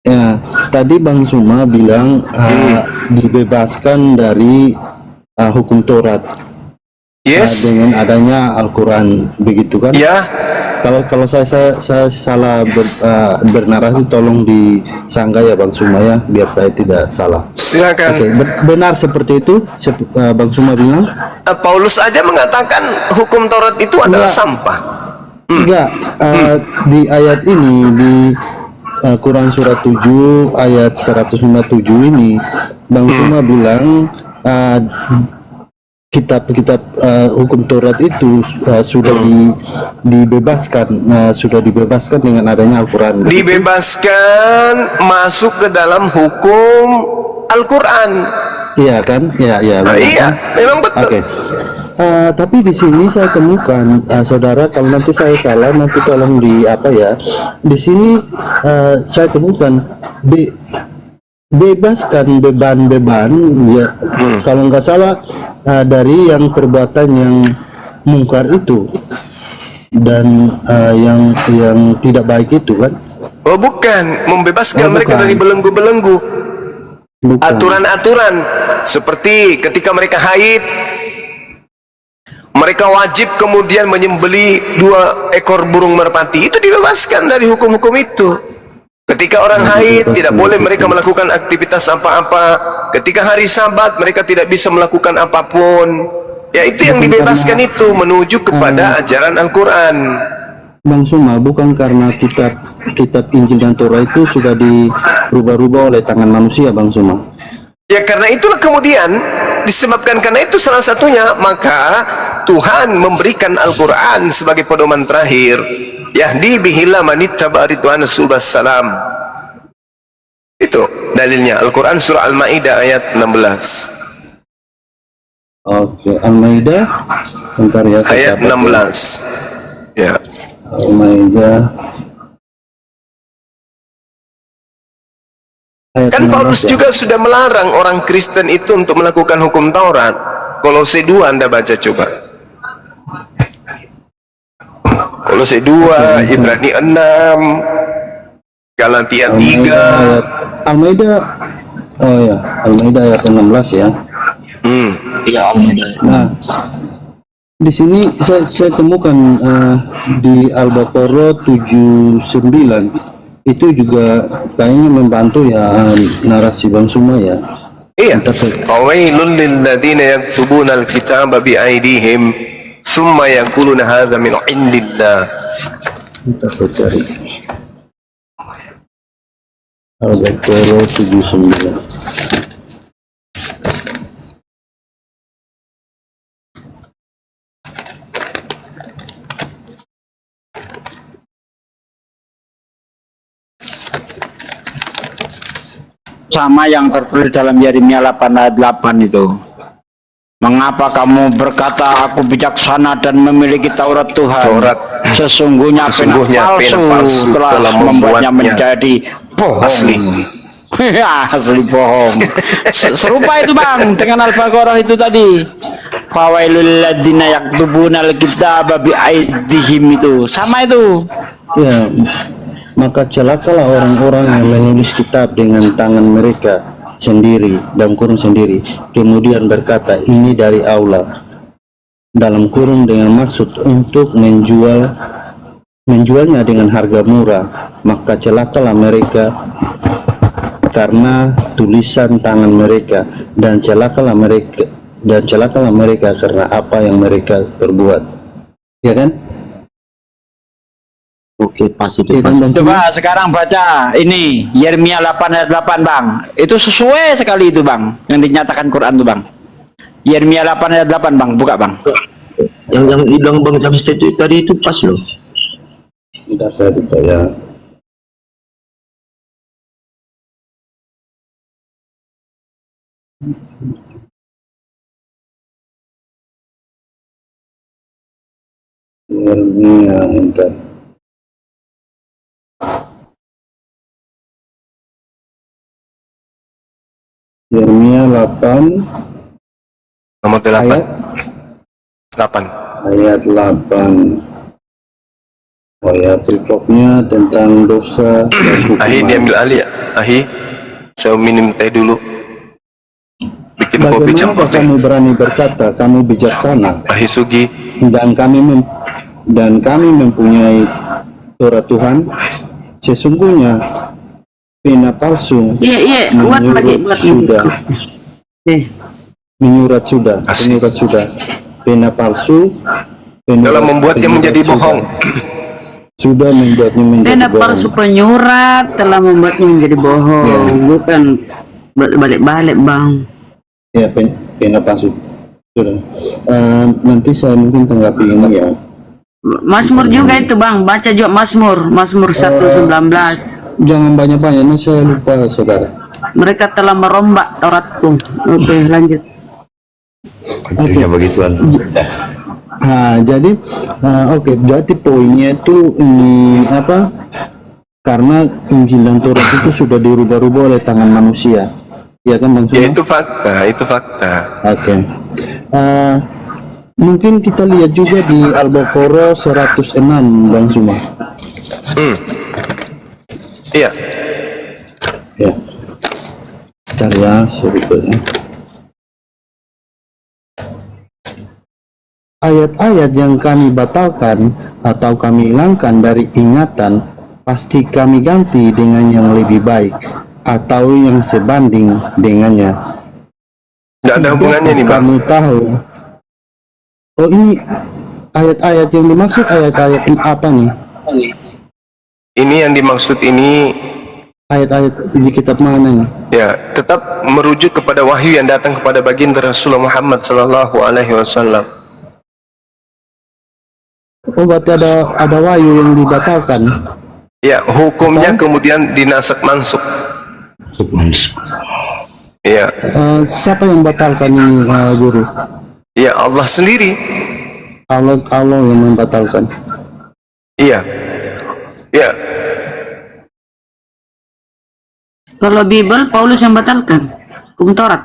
Ya, tadi Bang Suma bilang dibebaskan dari hukum Taurat. Yes. Dengan adanya Al-Quran, begitu kan? Ya. Kalau saya salah bernarasi, tolong disanggah ya Bang Suma ya, biar saya tidak salah. Silakan. Oke, benar seperti itu Bang Suma bilang? Paulus aja mengatakan hukum Taurat itu adalah sampah. Enggak, di ayat ini di Quran surat 7 ayat 157 ini Bang Suma bilang kitab-kitab hukum Taurat itu sudah dibebaskan dengan adanya Al-Quran. Dibebaskan masuk ke dalam hukum Al-Quran. Iya kan? Iya. Iya, memang betul. Oke. Tapi di sini saya temukan, saudara, kalau nanti saya salah nanti tolong Di sini saya temukan bebaskan beban ya, kalau nggak salah dari yang perbuatan yang mungkar itu dan yang tidak baik itu kan? Oh bukan, membebaskan mereka bukan. dari belenggu-belenggu. Bukan. Aturan-aturan seperti ketika mereka haid, mereka wajib kemudian menyembelih 2 ekor burung merpati. Itu dibebaskan dari hukum-hukum itu. Ketika orang haid tidak boleh mereka melakukan aktivitas apa-apa. Ketika hari Sabat mereka tidak bisa melakukan apapun. Ya itu yang dibebaskan itu menuju kepada ajaran Al-Quran. Bang Suma, bukan karena kitab Injil dan Torah itu sudah dirubah-rubah oleh tangan manusia, Bang Suma. Ya karena itulah kemudian disebabkan karena itu salah satunya maka Tuhan memberikan Al-Quran sebagai pedoman terakhir. Yahdi bihillah manittaba ridwana subhas salam. Itu dalilnya Al-Quran surah Al-Maidah ayat 16. Oke, Al-Maidah bentar ya, Ayat 16. Ya. Al-Maidah ayat Kan 16, Paulus ya. juga sudah melarang orang Kristen itu untuk melakukan hukum Taurat. Kolose 2 Anda baca coba. Kolose 2, Ibrani 6, Galatia 3. Al-Maidah, oh ya, Al-Maidah ayat 16 ya. Nah, di sini saya temukan di Al-Baqarah 79 itu juga kayaknya membantu ya narasi Bang Suma ya. Iya. Qawailul lil ladzina yaktubuna al-kitaba bi aydihim thumma yaquluna hadza min indillah. Kita cari Al-Baqarah 79. Sama yang tertulis dalam Yeremia 8 ayat 8 itu. Mengapa kamu berkata aku bijaksana dan memiliki Taurat Tuhan? Sesungguhnya pena palsu telah membuatnya menjadi bohong. Asli. Asli bohong. Serupa itu Bang dengan Al-Baqarah itu tadi. Fawailul ladzina yaktubuna al-kitaba bi aydihim itu. Sama itu. Ya, maka celakalah orang-orang yang menulis kitab dengan tangan mereka sendiri, dalam kurung sendiri, kemudian berkata ini dari Allah, dalam kurung dengan maksud untuk menjualnya dengan harga murah. Maka celakalah mereka karena tulisan tangan mereka, dan celakalah mereka karena apa yang mereka perbuat. Ya kan? Oke, pas itu. Coba sekarang baca ini Yeremia 8 ayat 8 Bang. Itu sesuai sekali itu Bang yang dinyatakan Quran tuh Bang. Yeremia 8 ayat 8 Bang, buka Bang. Yang dibilang Bang James itu tadi itu pas loh. Bentar saya buka ya. Yeremia, bentar. Yeremia 8 Nomor 8. ayat 8. ayat 8. Oh ya, perikopnya tentang dosa dan hukuman. Ahi diambil alih ya. Ahi, saya minum teh dulu. Bikin kopi Bagaimana campur teh. kamu berani berkata kamu bijaksana, Ahi Sugi. dan kami mempunyai Taurat Tuhan? Sesungguhnya pena palsu Iya, buat lagi buat sudah menyurat Asik. sudah pena palsu Dalam membuatnya menjadi bohong. sudah membuatnya menjadi pena bohong. palsu penyurat telah membuatnya menjadi bohong. Bukan balik-balik Bang. Ya, pena palsu sudah. Nanti saya mungkin tanggapi ini ya. Mazmur juga itu Bang, baca juga Mazmur 1:19. Jangan banyak-banyak, nanti saya lupa saudara. Mereka telah merombak Tauratku. Oke, lanjut. Tentunya begituan. Jadi oke, berarti poinnya itu ini apa? Karena Injil dan Taurat itu sudah dirubah-rubah oleh tangan manusia. Ya kan Bang Suma? Ya itu fakta. Oke. Mungkin kita lihat juga di Al-Baqarah 106 Bang Suma. Iya. Ya. Bentar ya, sebetulnya. Ayat-ayat yang kami batalkan atau kami hilangkan dari ingatan, pasti kami ganti dengan yang lebih baik atau yang sebanding dengannya. Tidak ada hubungannya nih Bang. Kamu tahu. Oh, ini ayat-ayat yang dimaksud ayat-ayat apa nih? Ini yang dimaksud ini Ayat-ayat di kitab mana nih? ya tetap merujuk kepada wahyu yang datang kepada baginda Rasulullah Muhammad sallallahu alaihi wasallam. Oh, berarti ada wahyu yang dibatalkan. Ya, hukumnya kemudian dinasak mansuk. Ya, Siapa yang batalkan ini, guru? ya Allah sendiri. Allah yang membatalkan. Iya. Ya, Kalau Bible Paulus yang batalkan hukum Taurat.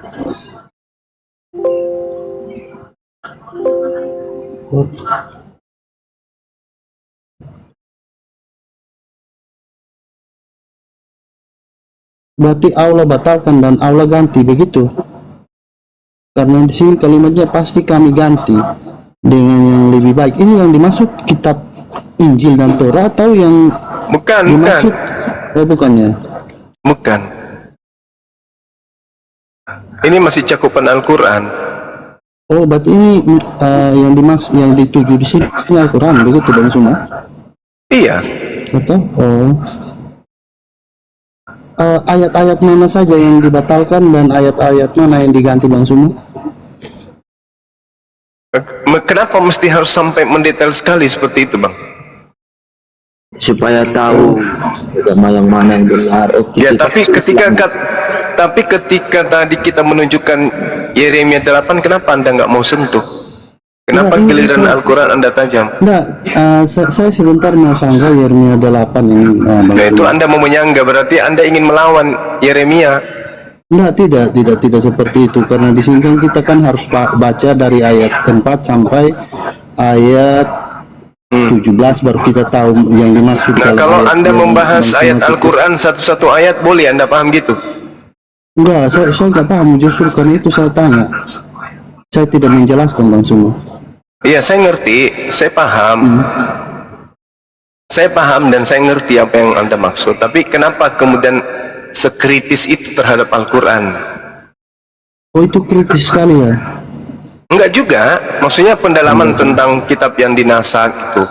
berarti Allah batalkan dan Allah ganti begitu. Karena di sini kalimatnya pasti kami ganti dengan yang lebih baik. Ini yang dimaksud kitab Injil dan Torah atau yang Bukan. dimaksud? Bukannya. Bukan. Ini masih cakupan Al-Quran. Oh, berarti ini yang dimaksud, yang dituju di sini Al-Quran begitu Bang Suma? Iya. Atau ayat-ayat mana saja yang dibatalkan dan ayat-ayat mana yang diganti Bang Suma? Kenapa mesti harus sampai mendetail sekali seperti itu, Bang? Supaya tahu agama yang mana yang benar. Ya, tapi ketika tadi kita menunjukkan Yeremia 8, kenapa Anda nggak mau sentuh? Kenapa Nah, ini giliran itu- Al-Quran Anda tajam? Enggak, saya sebentar mau sangka Yeremia 8 ini Bang Nah, itu Suma. Anda mau menyangga, berarti Anda ingin melawan Yeremia. Enggak, tidak seperti itu, karena di sini kan kita kan harus baca dari ayat 4 sampai ayat 17 baru kita tahu yang dimaksud. Nah, kalau ayat Anda yang membahas Bang Suma ayat itu- Al-Quran satu-satu ayat, boleh Anda paham gitu? Enggak, saya nggak paham, justru karena itu saya tanya. Saya tidak menjelaskan Bang Suma. Iya, saya ngerti, saya paham. Saya paham dan saya ngerti apa yang Anda maksud. Tapi kenapa kemudian sekritis itu terhadap Al-Quran? Oh, itu kritis sekali ya. Enggak juga, maksudnya pendalaman tentang kitab yang dinasak itu,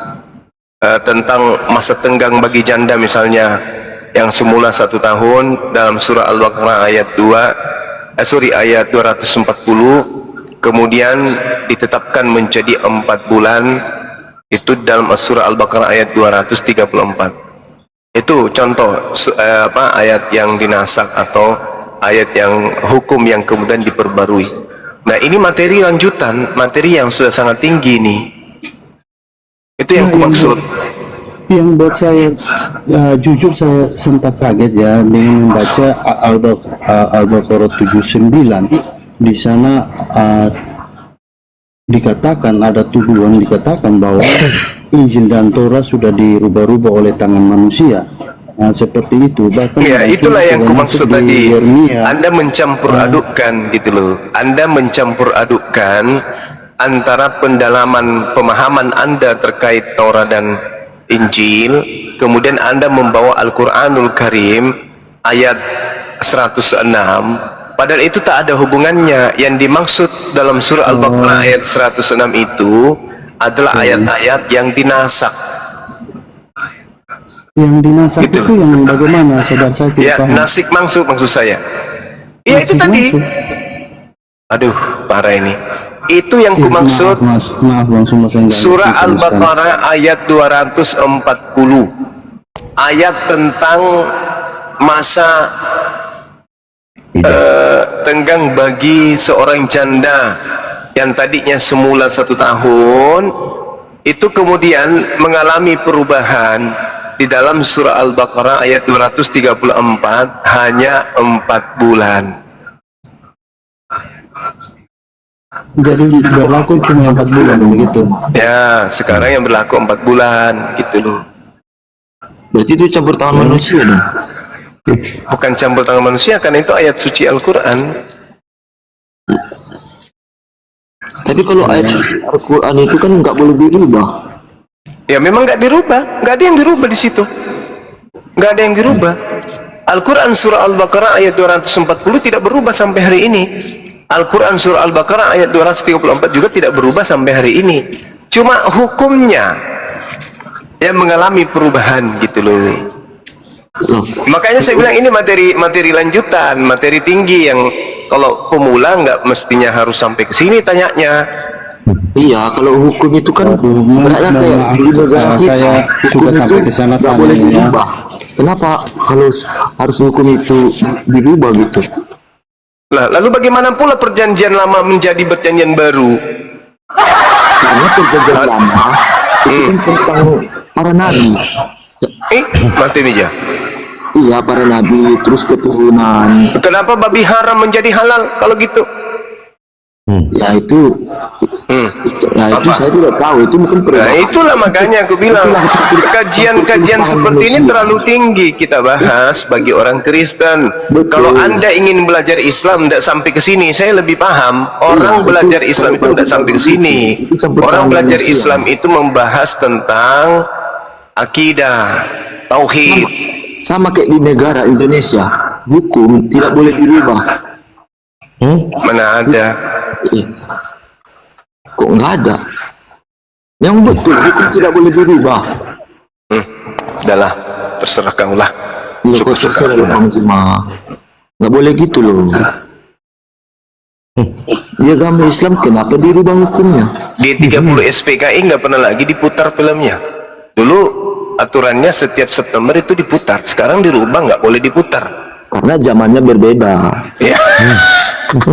tentang masa tenggang bagi janda misalnya, yang semula 1 tahun dalam surah Al-Baqarah ayat 240, kemudian ditetapkan menjadi 4 bulan, itu dalam surah Al-Baqarah ayat 234. Itu contoh ayat yang dinasak atau ayat yang hukum yang kemudian diperbarui. Nah, ini materi lanjutan, materi yang sudah sangat tinggi nih. Itu yang kumaksud. Yang buat saya jujur saya sempat kaget ya dengan membaca Al-Baqarah 79. Di sana dikatakan ada tuduhan, dikatakan bahwa Injil dan Torah sudah dirubah-rubah oleh tangan manusia. Nah, seperti itu. Bahkan Ya, itulah yang kumaksud di tadi. Yeremia. Anda mencampur adukkan gitu loh. Anda mencampur adukkan antara pendalaman pemahaman Anda terkait Torah dan Injil, kemudian Anda membawa Al-Quranul Karim ayat 106, padahal itu tak ada hubungannya. Yang dimaksud dalam surah Al-Baqarah ayat 106 itu adalah ayat-ayat yang dinasak. Yang dinasak Gitu. itu yang bagaimana, saudara saya tidak Ya, paham. nasik maksud saya. Ya, itu Nasik tadi. maksud. Aduh, parah ini. Itu yang kumaksud Maaf Bang Suma, saya nggak surah ngerti sama sekali. Al-Baqarah ayat 240. Ayat tentang masa tenggang bagi seorang janda yang tadinya semula 1 tahun, itu kemudian mengalami perubahan di dalam surah Al-Baqarah ayat 234 hanya 4 bulan. Jadi berlaku cuma 4 bulan begitu. Ya, sekarang yang berlaku 4 bulan gitu loh. Berarti itu campur tangan manusia dong. Bukan campur tangan manusia, karena itu ayat suci Al-Quran. Tapi kalau ayat suci Al-Quran itu kan nggak boleh dirubah. Ya memang nggak dirubah, nggak ada yang dirubah di situ, nggak ada yang dirubah. Al-Quran surah Al-Baqarah ayat 240 tidak berubah sampai hari ini. Al-Quran surah Al-Baqarah ayat 234 juga tidak berubah sampai hari ini. Cuma hukumnya yang mengalami perubahan gitu loh. Makanya saya bilang ini materi lanjutan, materi tinggi yang kalau pemula nggak mestinya harus sampai ke sini tanyanya. Iya, kalau hukum itu kan beratnya kayak saya juga sampai ke sana nggak boleh tanya ya. dirubah. Kenapa harus hukum itu dirubah gitu? Lah, lalu bagaimana pula perjanjian lama menjadi perjanjian baru? Karena perjanjian lama itu kan tentang para nabi. Mati meja. Iya, para nabi terus keturunan. Kenapa babi haram menjadi halal kalau gitu? Ya itu, nah itu saya tidak tahu, itu bukan Nah, perubahan. itulah makanya aku bilang kajian-kajian seperti ini terlalu tinggi kita bahas bagi orang Kristen. Betul. Kalau Anda ingin belajar Islam tidak sampai ke sini, saya lebih paham. Orang Iya, belajar itu- Islam itu tidak sampai ke sini. itu campur Orang tangan belajar manusia. Islam itu membahas tentang akidah, tauhid. Sama kayak di negara Indonesia, hukum tidak boleh dirubah. Mana ada? Kok nggak ada? Yang betul, hukum tidak boleh dirubah. Udahlah, terserah kau lah. Ya, kok terserah loh, Bang Juma. Nggak boleh gitu loh. Di agama Islam kenapa dirubah hukumnya? Di 30 SPKI nggak pernah lagi diputar filmnya. Dulu aturannya setiap September itu diputar. Sekarang dirubah nggak boleh diputar. Karena zamannya berbeda. Ya. Kan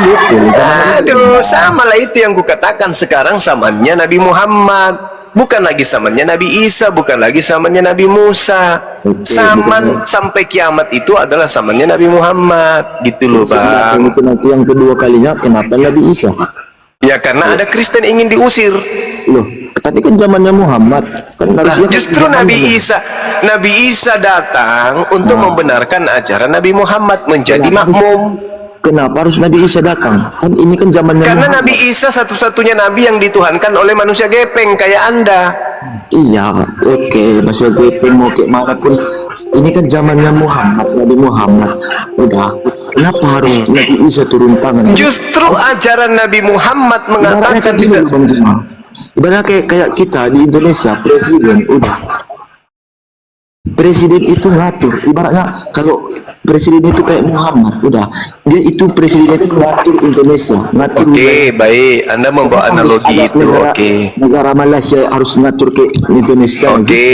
betul. Aduh, sama lah itu yang kukatakan sekarang zamannya Nabi Muhammad. Bukan lagi zamannya Nabi Isa, bukan lagi zamannya Nabi Musa. Zaman sampai kiamat itu adalah zamannya Nabi Muhammad. Gitu loh, Bang. Itu nanti yang kedua kalinya kenapa Nabi Isa? Ya karena ada Kristen ingin diusir. Loh, tapi kan zamannya Muhammad kan harusnya Justru Nabi Isa datang untuk membenarkan ajaran Nabi Muhammad menjadi makmum. Kenapa harus Nabi Isa datang? Kan ini kan zamannya Karena Muhammad. Nabi Isa satu-satunya nabi yang dituhankan oleh manusia gepeng kayak Anda. Iya, oke, masih gue mau kayak mana pun. Ini kan zamannya Muhammad, Nabi Muhammad. Udah, kenapa harus Nabi Isa turun tangan? Justru ajaran Nabi Muhammad Ibaratnya mengatakan kayak gini tidak. loh, Bang Jima. Ibaratnya kayak kita di Indonesia, presiden, udah. Presiden itu ngatur. Ibaratnya kalau presiden itu kayak Muhammad, udah. Dia itu presiden itu ngatur Indonesia, ngatur. Oke, baik. Anda membawa Harus analogi ada itu. negara- Oke. Negara Malaysia harus ngatur ke Indonesia. Oke.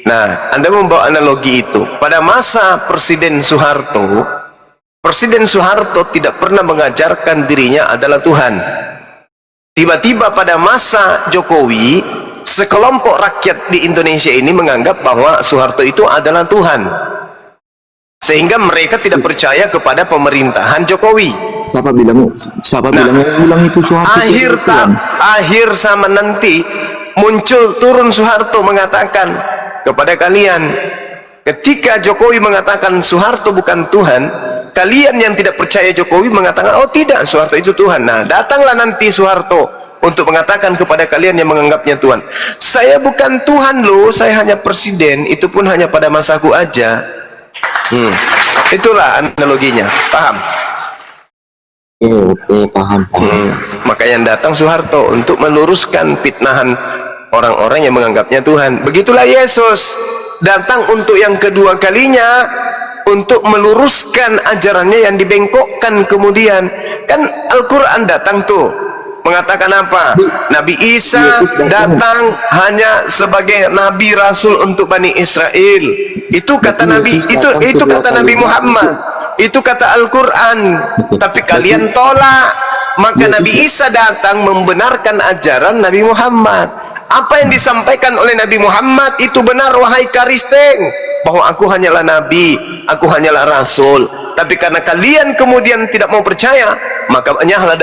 Nah, Anda membawa analogi itu. Pada masa Presiden Soeharto tidak pernah mengajarkan dirinya adalah Tuhan. Tiba-tiba pada masa Jokowi, sekelompok rakyat di Indonesia ini menganggap bahwa Soeharto itu adalah Tuhan. Sehingga mereka tidak percaya kepada pemerintahan Jokowi. Siapa bilang yang bilang itu Soeharto? Akhir zaman nanti muncul turun Soeharto mengatakan kepada kalian, ketika Jokowi mengatakan Soeharto bukan Tuhan, kalian yang tidak percaya Jokowi mengatakan oh tidak, Soeharto itu Tuhan. Nah, datanglah nanti Soeharto untuk mengatakan kepada kalian yang menganggapnya Tuhan, saya bukan Tuhan loh, saya hanya presiden, itu pun hanya pada masaku aja. Itulah analoginya, paham? Oke, paham. Maka yang datang Soeharto untuk meluruskan fitnahan orang-orang yang menganggapnya Tuhan. Begitulah Yesus datang untuk yang kedua kalinya untuk meluruskan ajarannya yang dibengkokkan kemudian. Kan Al-Quran datang tuh mengatakan apa? Nabi Isa datang hanya sebagai nabi rasul untuk Bani Israel. Itu kata Nabi, itu kata Nabi Muhammad. Itu kata Al-Quran. Tapi kalian tolak. Maka Nabi Isa datang membenarkan ajaran Nabi Muhammad. Apa yang disampaikan oleh Nabi Muhammad itu benar, wahai Kristen, bahwa aku hanyalah nabi, aku hanyalah rasul. Tapi karena kalian kemudian tidak mau percaya, maka enyahlah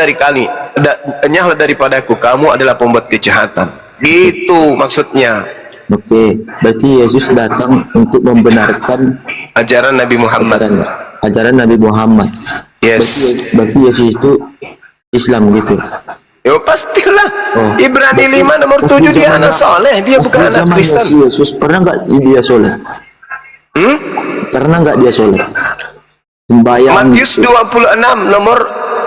daripadaku, kamu adalah pembuat kejahatan. Gitu maksudnya. Oke, berarti Yesus datang untuk membenarkan Ajaran Nabi Muhammad. ajaran Nabi Muhammad. Yes. Berarti Yesus itu Islam gitu. Ya pastilah. Oh. Ibrani 5 nomor 7 dia anak soleh, dia bukan anak Kristen. Yesus pernah nggak dia sholat? Pernah nggak dia sholat? Sembahyang. Matius 26 nomor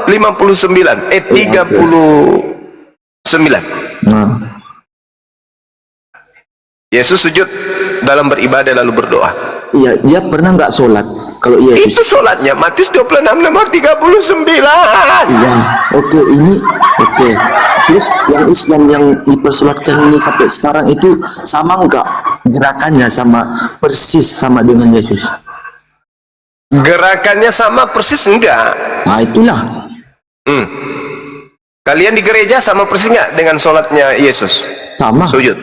59 39. Nah, Yesus sujud dalam beribadah lalu berdoa. iya, dia pernah nggak sholat? Kalau Yesus. Itu sholatnya Matius 26 nomor 39. Iya, oke, ini oke. Terus yang Islam yang dipersolatkan ini sampai sekarang itu sama nggak gerakannya, sama persis sama dengan Yesus? Gerakannya sama persis enggak? Nah, itulah. Kalian di gereja sama persis enggak dengan sholatnya Yesus? Sama. Sujud.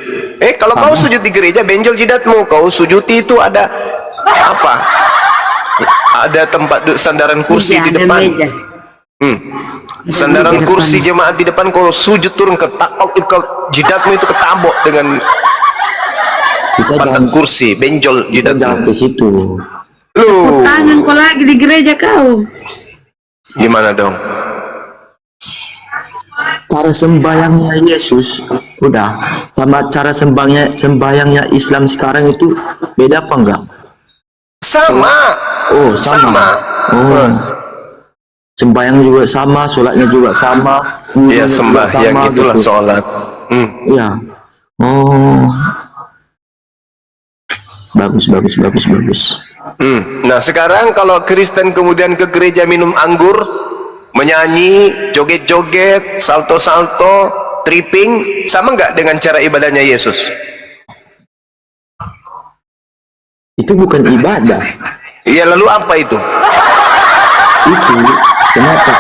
Kalau kau sujud di gereja, benjol jidatmu. Kau sujuti itu ada apa? ada tempat sandaran kursi Meja, di ada depan. meja. Sandaran meja kursi depan. jemaat di depan, kau sujud turun ke jidatmu itu ketabok dengan Kita pantat jangan kursi, benjol kita jangan jidatmu. ke situ. Loh, Tangan kau lagi di gereja kau. gimana dong? Cara sembahyangnya Yesus udah sama cara sembahyangnya Islam sekarang itu beda apa enggak? Sama. Oh, sama. Oh. Sembahyang juga sama, sholatnya juga sama. Ya, wudunya juga sembahyang sama, itulah gitu. sholat. Iya. Oh. Bagus. Nah, sekarang kalau Kristen kemudian ke gereja minum anggur, menyanyi, joget-joget, salto-salto, tripping, sama nggak dengan cara ibadahnya Yesus? Itu bukan ibadah. Iya, lalu apa itu? Itu kenapa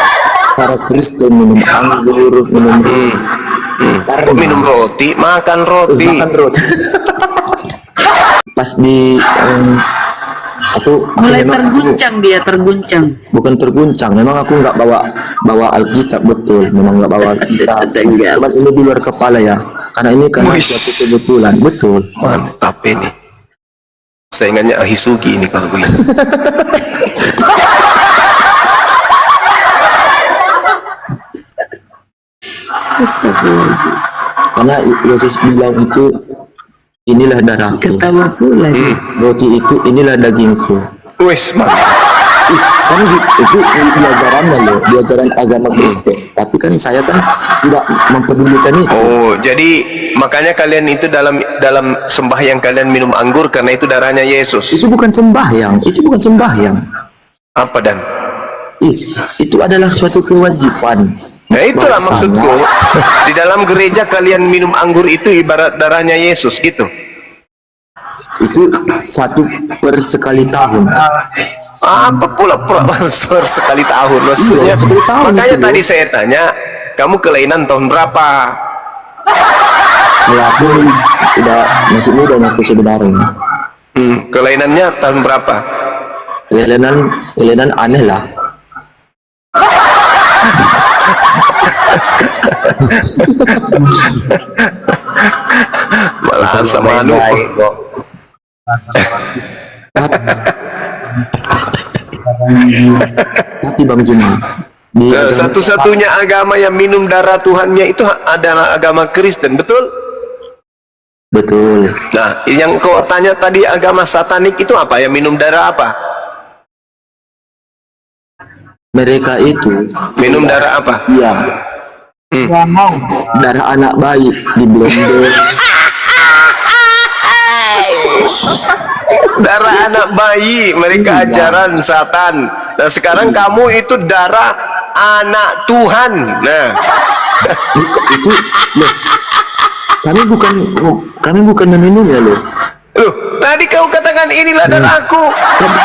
para Kristen minum anggur, minum roti? Kok minum roti, makan roti. Makan roti. Pas di aku Mulai memang terguncang. bukan terguncang, memang aku nggak bawa Alkitab, betul, memang nggak bawa Alkitab. Cuman ini di luar kepala ya, karena ini karena Wih. suatu kebetulan, betul. Mantap ini. Saingannya Ahisugi ini kalau begini. Astagfirullahaladzim. Karena Yesus bilang itu, inilah darahku, Ketawa pula. roti itu inilah dagingku. Wes, mantap. Kan itu diajarannya loh, diajaran agama Kristen. Tapi kan saya kan tidak mempedulikan itu. Oh, jadi makanya kalian itu dalam sembahyang kalian minum anggur karena itu darahnya Yesus. Itu bukan sembahyang, itu bukan sembahyang. Apa dan? Itu adalah suatu kewajiban. Nah, itulah Bahwasanya- maksudku. Di dalam gereja kalian minum anggur itu ibarat darahnya Yesus gitu. Itu 1 per sekali tahun. Apa pula sekali tahun maksudnya? Iya, sekali tahun Makanya itu, tadi loh. saya tanya, kamu kelainan tahun berapa? Ya, aku udah masih muda aku sebenarnya. Kelainannya tahun berapa? Kelainan aneh lah. Malah sama anu. Tapi Bang Juma, di Nah, agama- satu-satunya agama yang minum darah Tuhannya itu adalah agama Kristen, betul? betul. Nah, yang kau tanya tadi agama satanik itu apa? Yang minum darah apa? Mereka itu Minum darah apa? iya, darah anak bayi di blender. Darah anak bayi, mereka ajaran satan. Nah, sekarang kamu itu darah anak Tuhan. Nah, Itu loh, kami bukan meminumnya loh. loh, tadi kau katakan inilah darahku.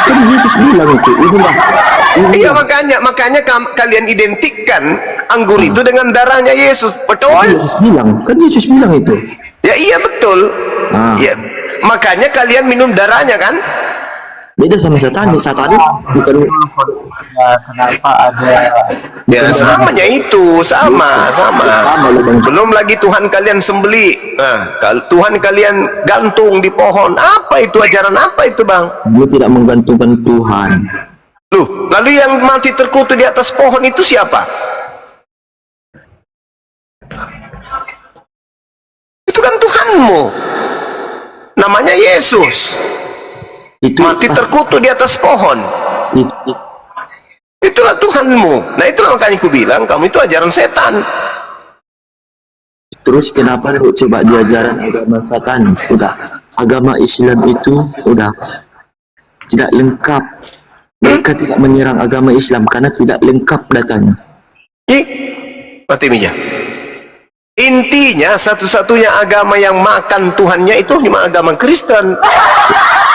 Kan Yesus bilang itu, inilah. Iya, makanya kalian identikkan anggur itu dengan darahnya Yesus, betul? Kan Yesus bilang itu. Ya iya betul. Ah. Ya, makanya kalian minum darahnya kan? Beda sama satanik bukan. Ya samanya itu sama. Sama loh, Bang. Belum lagi Tuhan kalian sembeli. Nah, Tuhan kalian gantung di pohon. Apa itu ajaran apa itu, Bang? Kami tidak menggantungkan Tuhan. Loh, lalu yang mati terkutuk di atas pohon itu siapa? Itu kan Tuhanmu. Namanya Yesus. Itu Mati terkutuk di atas pohon. itu, Itulah Tuhanmu. Nah, itulah makanya aku bilang kamu itu ajaran setan. terus kenapa lu coba diajaran agama satanik? Udah, agama Islam itu udah tidak lengkap. Mereka tidak menyerang agama Islam karena tidak lengkap datanya. Mati meja. Intinya satu-satunya agama yang makan Tuhannya itu cuma agama Kristen.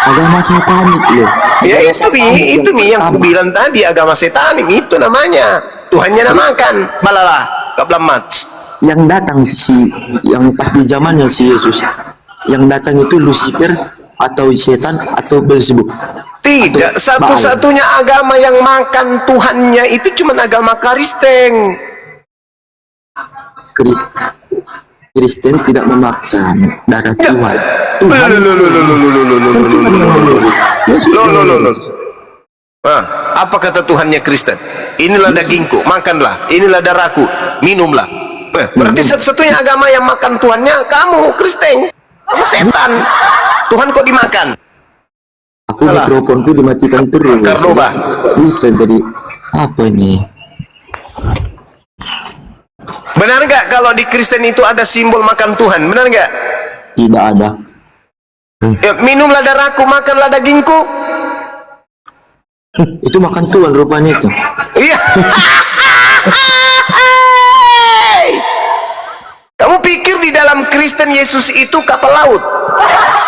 Agama satanik loh. Ya Agama itu satanik Mi, itu Mi yang aku pertama. bilang tadi, agama setanik itu namanya. Tuhannya namakan balala kablamat. Yang datang yang pas di zamannya si Yesus, yang datang itu Lucifer atau setan atau Belzebub? Tidak, satu-satunya agama yang makan Tuhannya itu cuma agama Kristen. Kristen tidak memakan darah Tuhan. Nah, apa kata Tuhannya Kristen? Inilah dagingku, makanlah. Inilah darahku, minumlah. Berarti satu-satunya agama yang makan Tuhannya kamu Kristen, sama setan. Tuhan kok dimakan? Aku mikrofonku dimatikan terus. Kardoba. Bisa jadi apa ini? Benar nggak kalau di Kristen itu ada simbol makan Tuhan? Benar nggak? Tidak ada. Ya, minumlah darahku, makanlah dagingku. Itu makan Tuhan rupanya itu. Iya. Kamu pikir di dalam Kristen Yesus itu kapal laut?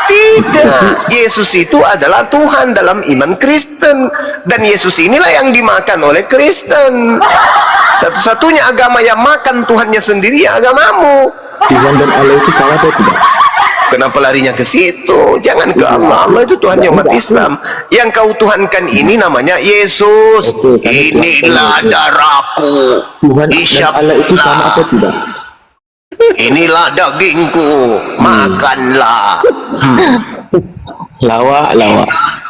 Tidak. Yesus itu adalah Tuhan dalam iman Kristen, dan Yesus inilah yang dimakan oleh Kristen. Satu-satunya agama yang makan Tuhannya sendiri ya agamamu. Tuhan dan Allah itu sama atau tidak? Kenapa larinya ke situ? Jangan ke Allah. Allah itu Tuhannya umat Islam. Yang kau tuhankan ini namanya Yesus. Inilah darahku. Tuhan dan Allah itu sama atau tidak? Inilah dagingku, makanlah. Lawa.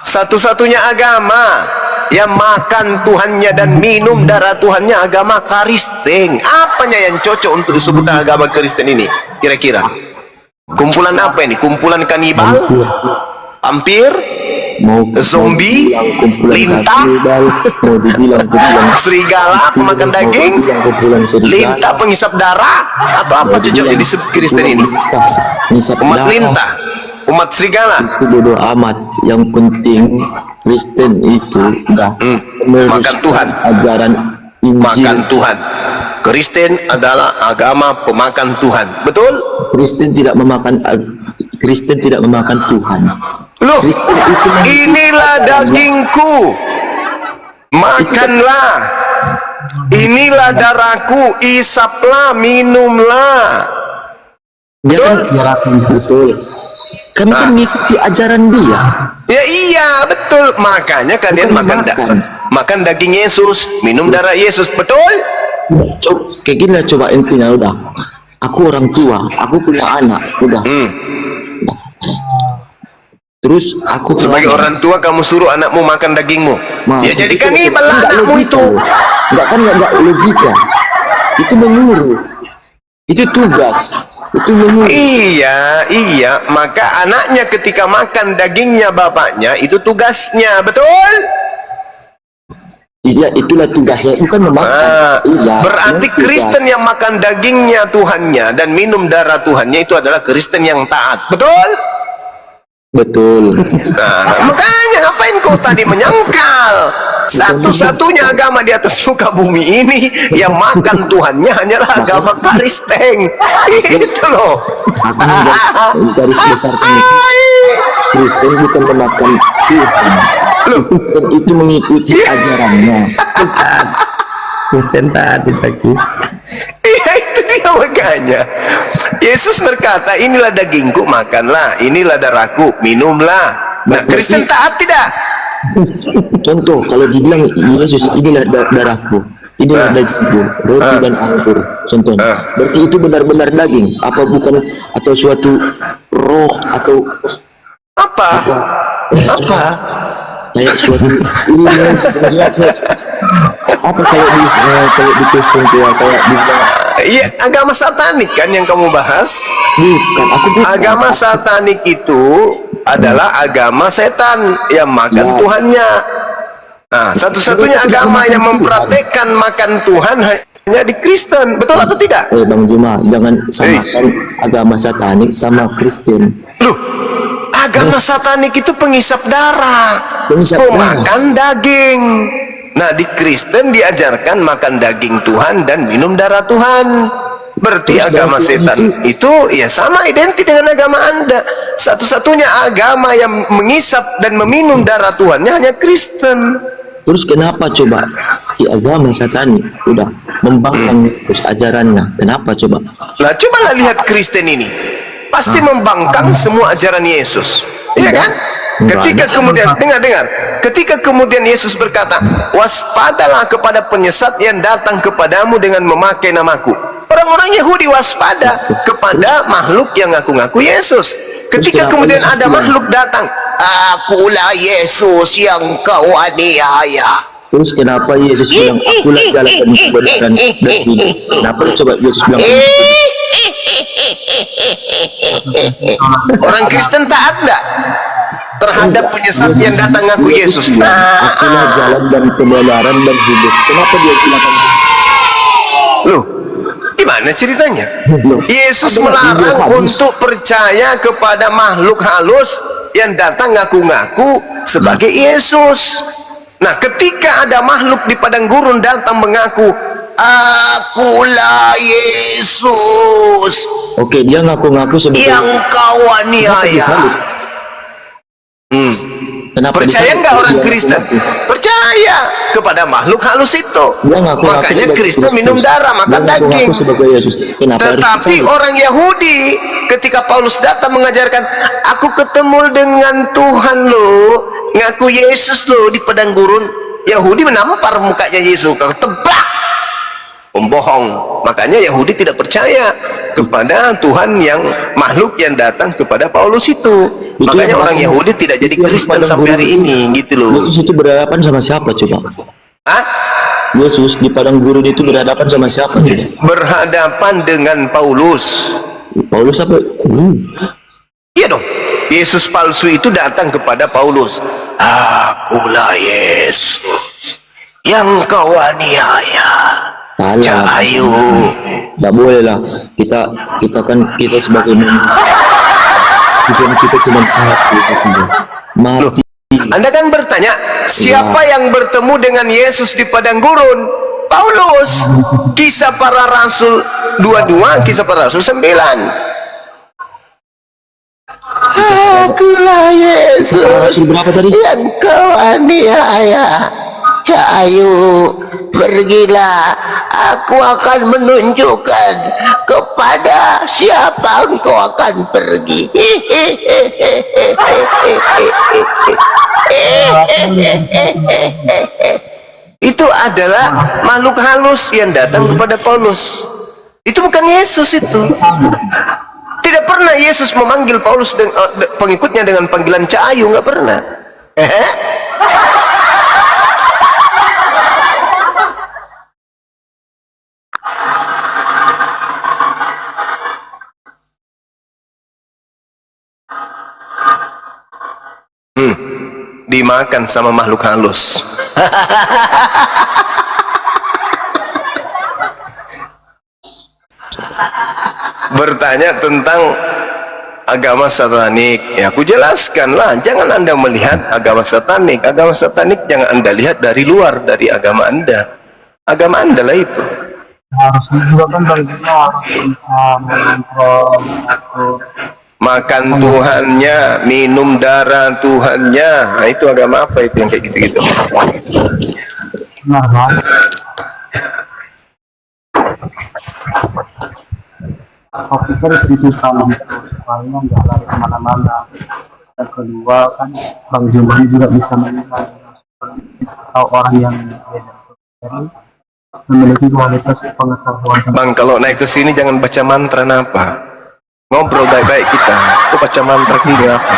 Satu-satunya agama yang makan Tuhannya dan minum darah Tuhannya agama Kristen. Apanya yang cocok untuk disebut agama Kristen ini? Kira-kira kumpulan apa ini? Kumpulan kanibal? Hampir? Zombie? Lintah? Mau dibilang Serigala pemakan daging? Lintah penghisap darah? Atau apa cocoknya disebut Kristen ini? Umat lintah? Umat serigala? Itu bodoh amat. Yang penting Kristen itu makan Tuhan, ajaran Injil. makan Tuhan. Kristen adalah agama pemakan Tuhan, betul? Kristen tidak memakan Tuhan. Loh, inilah dagingku, makanlah. Inilah darahku, isaplah, minumlah. Dia kan betul. Kami kan mengikuti ajaran dia. Ya iya, betul. Makanya kalian makan daging Yesus, minum darah Yesus, betul? Kayak gini lah, coba intinya udah. Aku orang tua, aku punya anak, udah. Terus aku sebagai orang tua kamu suruh anakmu makan dagingmu. Ya jadi kanibal anakmu itu. Enggak logika. Itu menyuruh. Itu tugas. Itu menyuruh. Iya, maka anaknya ketika makan dagingnya bapaknya itu tugasnya, betul? Iya, itulah tugasnya, bukan memakan. Iya. Berarti Kristen yang makan dagingnya Tuhannya dan minum darah Tuhannya itu adalah Kristen yang taat, betul? Betul. Nah, makanya ngapain kau tadi menyangkal? Satu-satunya agama di atas muka bumi ini yang makan Tuhannya hanyalah agama Kristen. Itu loh. Aku garis besarkan Kristen bukan memakan Tuhan. Loh, dan itu mengikuti ajarannya. Kristen taat lagi. Iya, itu dia makanya. Yesus berkata, inilah dagingku, makanlah. Inilah darahku, minumlah. Nah, Kristen taat tidak? Contoh, kalau dibilang Yesus, inilah darahku, inilah dagingku, roti dan anggur. Contohnya, berarti itu benar-benar daging. Apa bukan? Atau suatu roh atau apa? Kayak suatu apa kayak di Kristen kayak dibilang. Iya, agama satanik kan yang kamu bahas? Bukan. Agama satanik itu adalah agama setan yang makan Tuhannya. Nah, satu-satunya agama yang mempraktekkan makan Tuhan hanya di Kristen, betul atau tidak? Bang Juma, jangan samakan agama satanik sama Kristen. Loh, agama satanik itu pengisap darah, pemakan daging. Nah, di Kristen diajarkan makan daging Tuhan dan minum darah Tuhan. Berarti agama setan itu ya sama identik dengan agama Anda. Satu-satunya agama yang mengisap dan meminum darah Tuhannya hanya Kristen. Terus kenapa coba di agama satanik udah membangkang terus ajarannya? Kenapa coba? Nah, cobalah lihat Kristen ini. Pasti membangkang semua ajaran Yesus. Iya kan? Ketika kemudian dengar, ketika kemudian Yesus berkata, waspadalah kepada penyesat yang datang kepadamu dengan memakai namaku. Orang-orang Yahudi waspada kepada makhluk yang ngaku-ngaku Yesus. Ketika kemudian ada makhluk datang, akulah Yesus yang kau aniaya. Terus kenapa Yesus bilang akulah jalan dan kebenaran dan hidup? Kenapa coba Yesus bilang Orang Kristen taat enggak terhadap penyesat yang datang ngaku Yesus? akulah jalan dan kebenaran dan hidup? Kenapa dia bilang Loh, gimana ceritanya? Yesus melarang untuk percaya kepada makhluk halus yang datang ngaku-ngaku sebagai Yesus. Nah, ketika ada makhluk di padang gurun datang mengaku, akulah Yesus. Oke, dia ngaku-ngaku sebagai yang kau aniaya. Kenapa Percaya disalib? nggak orang Dia Kristen? ngaku. Percaya kepada makhluk halus itu. Dia ngaku-ngaku Makanya sebagai Kristen Kristus. minum darah, makan Dia ngaku-ngaku daging. sebagai Yesus. Kenapa harus Tetapi disalib? orang Yahudi ketika Paulus datang mengajarkan, aku ketemu dengan Tuhan lo, ngaku Yesus lo di padang gurun. Yahudi menampar mukanya Yesus, tebak, pembohong. Makanya Yahudi tidak percaya kepada Tuhan yang makhluk yang datang kepada Paulus itu. Makanya yang orang ngaku- Yahudi tidak jadi itu yang Kristen padang sampai hari gurun. ini, gitu loh. Yesus itu berhadapan sama siapa coba? Hah? Yesus di padang gurun itu berhadapan sama siapa? Berhadapan dengan Paulus. Paulus apa? Iya dong. Yesus palsu itu datang kepada Paulus. Akulah Yesus yang kau aniaya. Salah. Cahayu. Tidak boleh lah. Kita sebagai kita cuma satu. Mati. Anda kan bertanya, siapa yang bertemu dengan Yesus di padang gurun? Paulus. Kisah para Rasul 22, Kisah para Rasul 9. Akulah Yesus Berapa tadi? yang kau aniaya. Cahayu, pergilah, aku akan menunjukkan kepada siapa engkau akan pergi. Itu adalah makhluk halus yang datang kepada Paulus. Itu bukan Yesus itu. Tidak pernah Yesus memanggil Paulus dan pengikutnya dengan panggilan Cahayu, nggak pernah. Dimakan sama makhluk halus. Bertanya tentang agama satanik, ya aku jelaskanlah, jangan Anda melihat agama satanik. Agama satanik jangan Anda lihat dari luar, dari agama Anda. Agama Anda lah itu. Harusnya juga kan baginya harus bisa mengontrol Makan Tuhannya, minum darah Tuhannya. Nah, itu agama apa itu yang kayak gitu-gitu? benar kan? Aku pikir itu sama supaya nggak lari kemana-mana. Yang kedua kan Bang Juman juga bisa melihat atau orang yang memiliki kualitas pengetahuan. Bang, kalau naik ke sini jangan baca mantra apa. Ngobrol baik-baik kita. Itu baca mantra gini apa?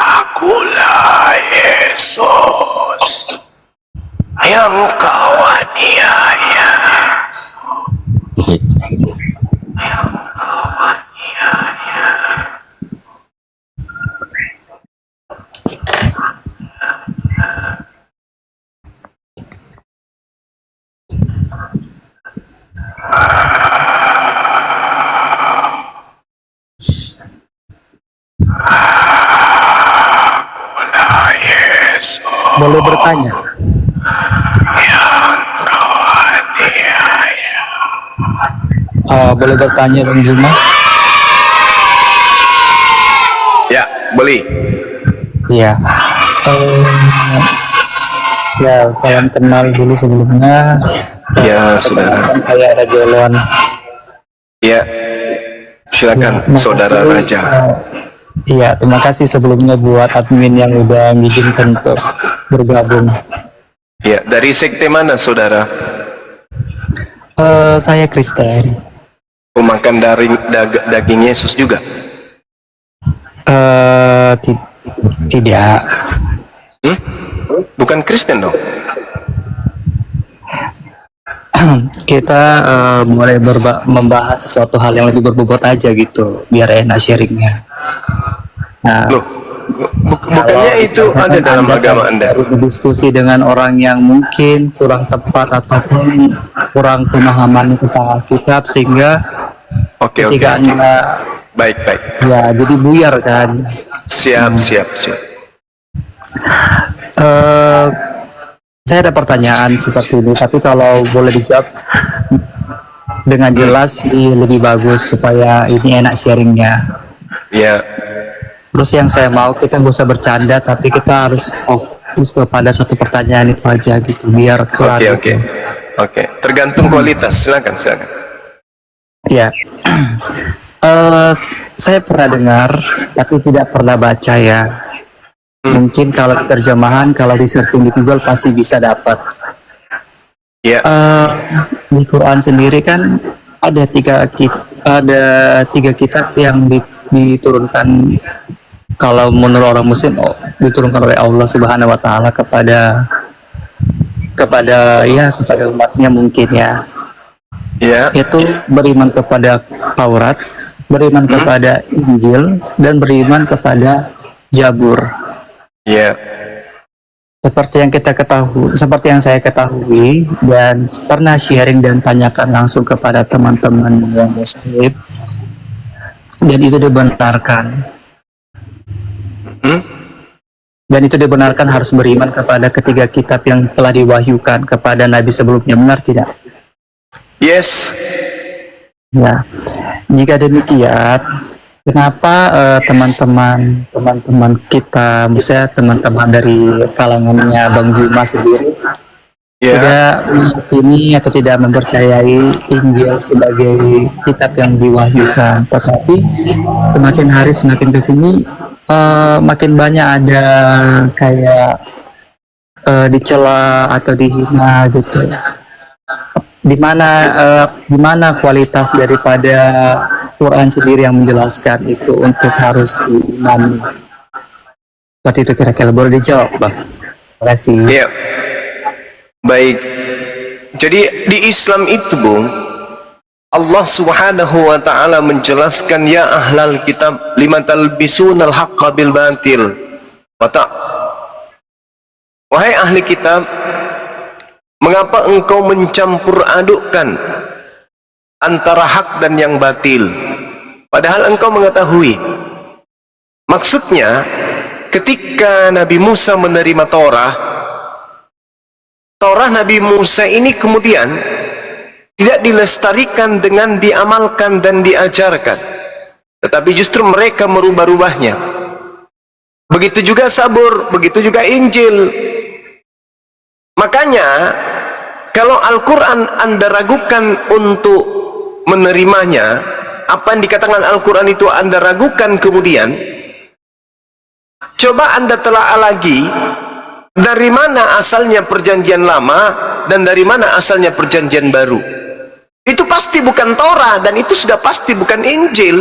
Akulah Yesus yang kau aniaya. Boleh bertanya? Boleh bertanya Bang Juma? Ya, boleh. Iya. Ya, salam kenal dulu sebelumnya. Ya, saudara. Saya Raja Elwan. Ya, silakan Terima saudara kasih, Raja. Iya, terima kasih sebelumnya buat admin yang udah mengizinkan untuk bergabung. Ya, dari sekte mana saudara? Saya Kristen. Makan daging Yesus juga? Tidak. Bukan Kristen dong? Kita mulai membahas sesuatu hal yang lebih berbobot aja gitu, biar enak sharingnya. Nah, Loh, bukannya itu ada dalam agama Anda? Berdiskusi dengan orang yang mungkin kurang tepat ataupun kurang pemahaman tentang kitab, sehingga Oke. ketika Anda Baik. ya jadi buyar kan. Siap. Saya ada pertanyaan seperti ini, tapi kalau boleh dijawab dengan jelas sih lebih bagus supaya ini enak sharingnya. Ya. Terus yang saya mau, kita nggak usah bercanda, tapi kita harus fokus kepada satu pertanyaan itu aja gitu, biar kelar. Oke. Tergantung kualitas. Silakan. Ya, saya pernah dengar, tapi tidak pernah baca ya. Mungkin kalau terjemahan, kalau di searching di Google pasti bisa dapat. Ya. Di Quran sendiri kan ada tiga kitab yang diturunkan, kalau menurut orang Muslim diturunkan oleh Allah Subhanahu Wa Taala kepada umatnya mungkin ya. Ya. Yaitu beriman kepada Taurat, beriman kepada Injil, dan beriman kepada Zabur. Ya. Seperti yang saya ketahui dan pernah sharing dan tanyakan langsung kepada teman-teman yang Muslim, dan itu dibenarkan. Dan itu dibenarkan harus beriman kepada ketiga kitab yang telah diwahyukan kepada Nabi sebelumnya, benar tidak? Yes. Ya, jika demikian, kenapa teman-teman kita, misalnya teman-teman dari kalangannya Bang Juma sendiri, tidak meyakini atau tidak mempercayai Injil sebagai kitab yang diwahyukan, tetapi semakin hari semakin kesini makin banyak ada kayak dicela atau dihina gitu. Di mana kualitas daripada Quran sendiri yang menjelaskan itu untuk harus diimani? Seperti itu kira-kira, boleh dijawab, Bang? Terima kasih. Iya. Baik. Jadi di Islam itu, Bung, Allah Subhanahu wa taala menjelaskan, ya ahlal kitab lima talbisunal haqqa bil batil. Wahai ahli kitab, mengapa engkau mencampur adukkan antara hak dan yang batil, padahal engkau mengetahui. Maksudnya, ketika Nabi Musa menerima Torah Nabi Musa ini kemudian tidak dilestarikan dengan diamalkan dan diajarkan, tetapi justru mereka merubah-rubahnya. Begitu juga Zabur, begitu juga Injil. Makanya kalau Al-Quran Anda ragukan untuk menerimanya, apa yang dikatakan Al-Quran itu Anda ragukan, kemudian coba Anda telaah lagi, dari mana asalnya perjanjian lama dan dari mana asalnya perjanjian baru. Itu pasti bukan Torah, dan itu sudah pasti bukan Injil.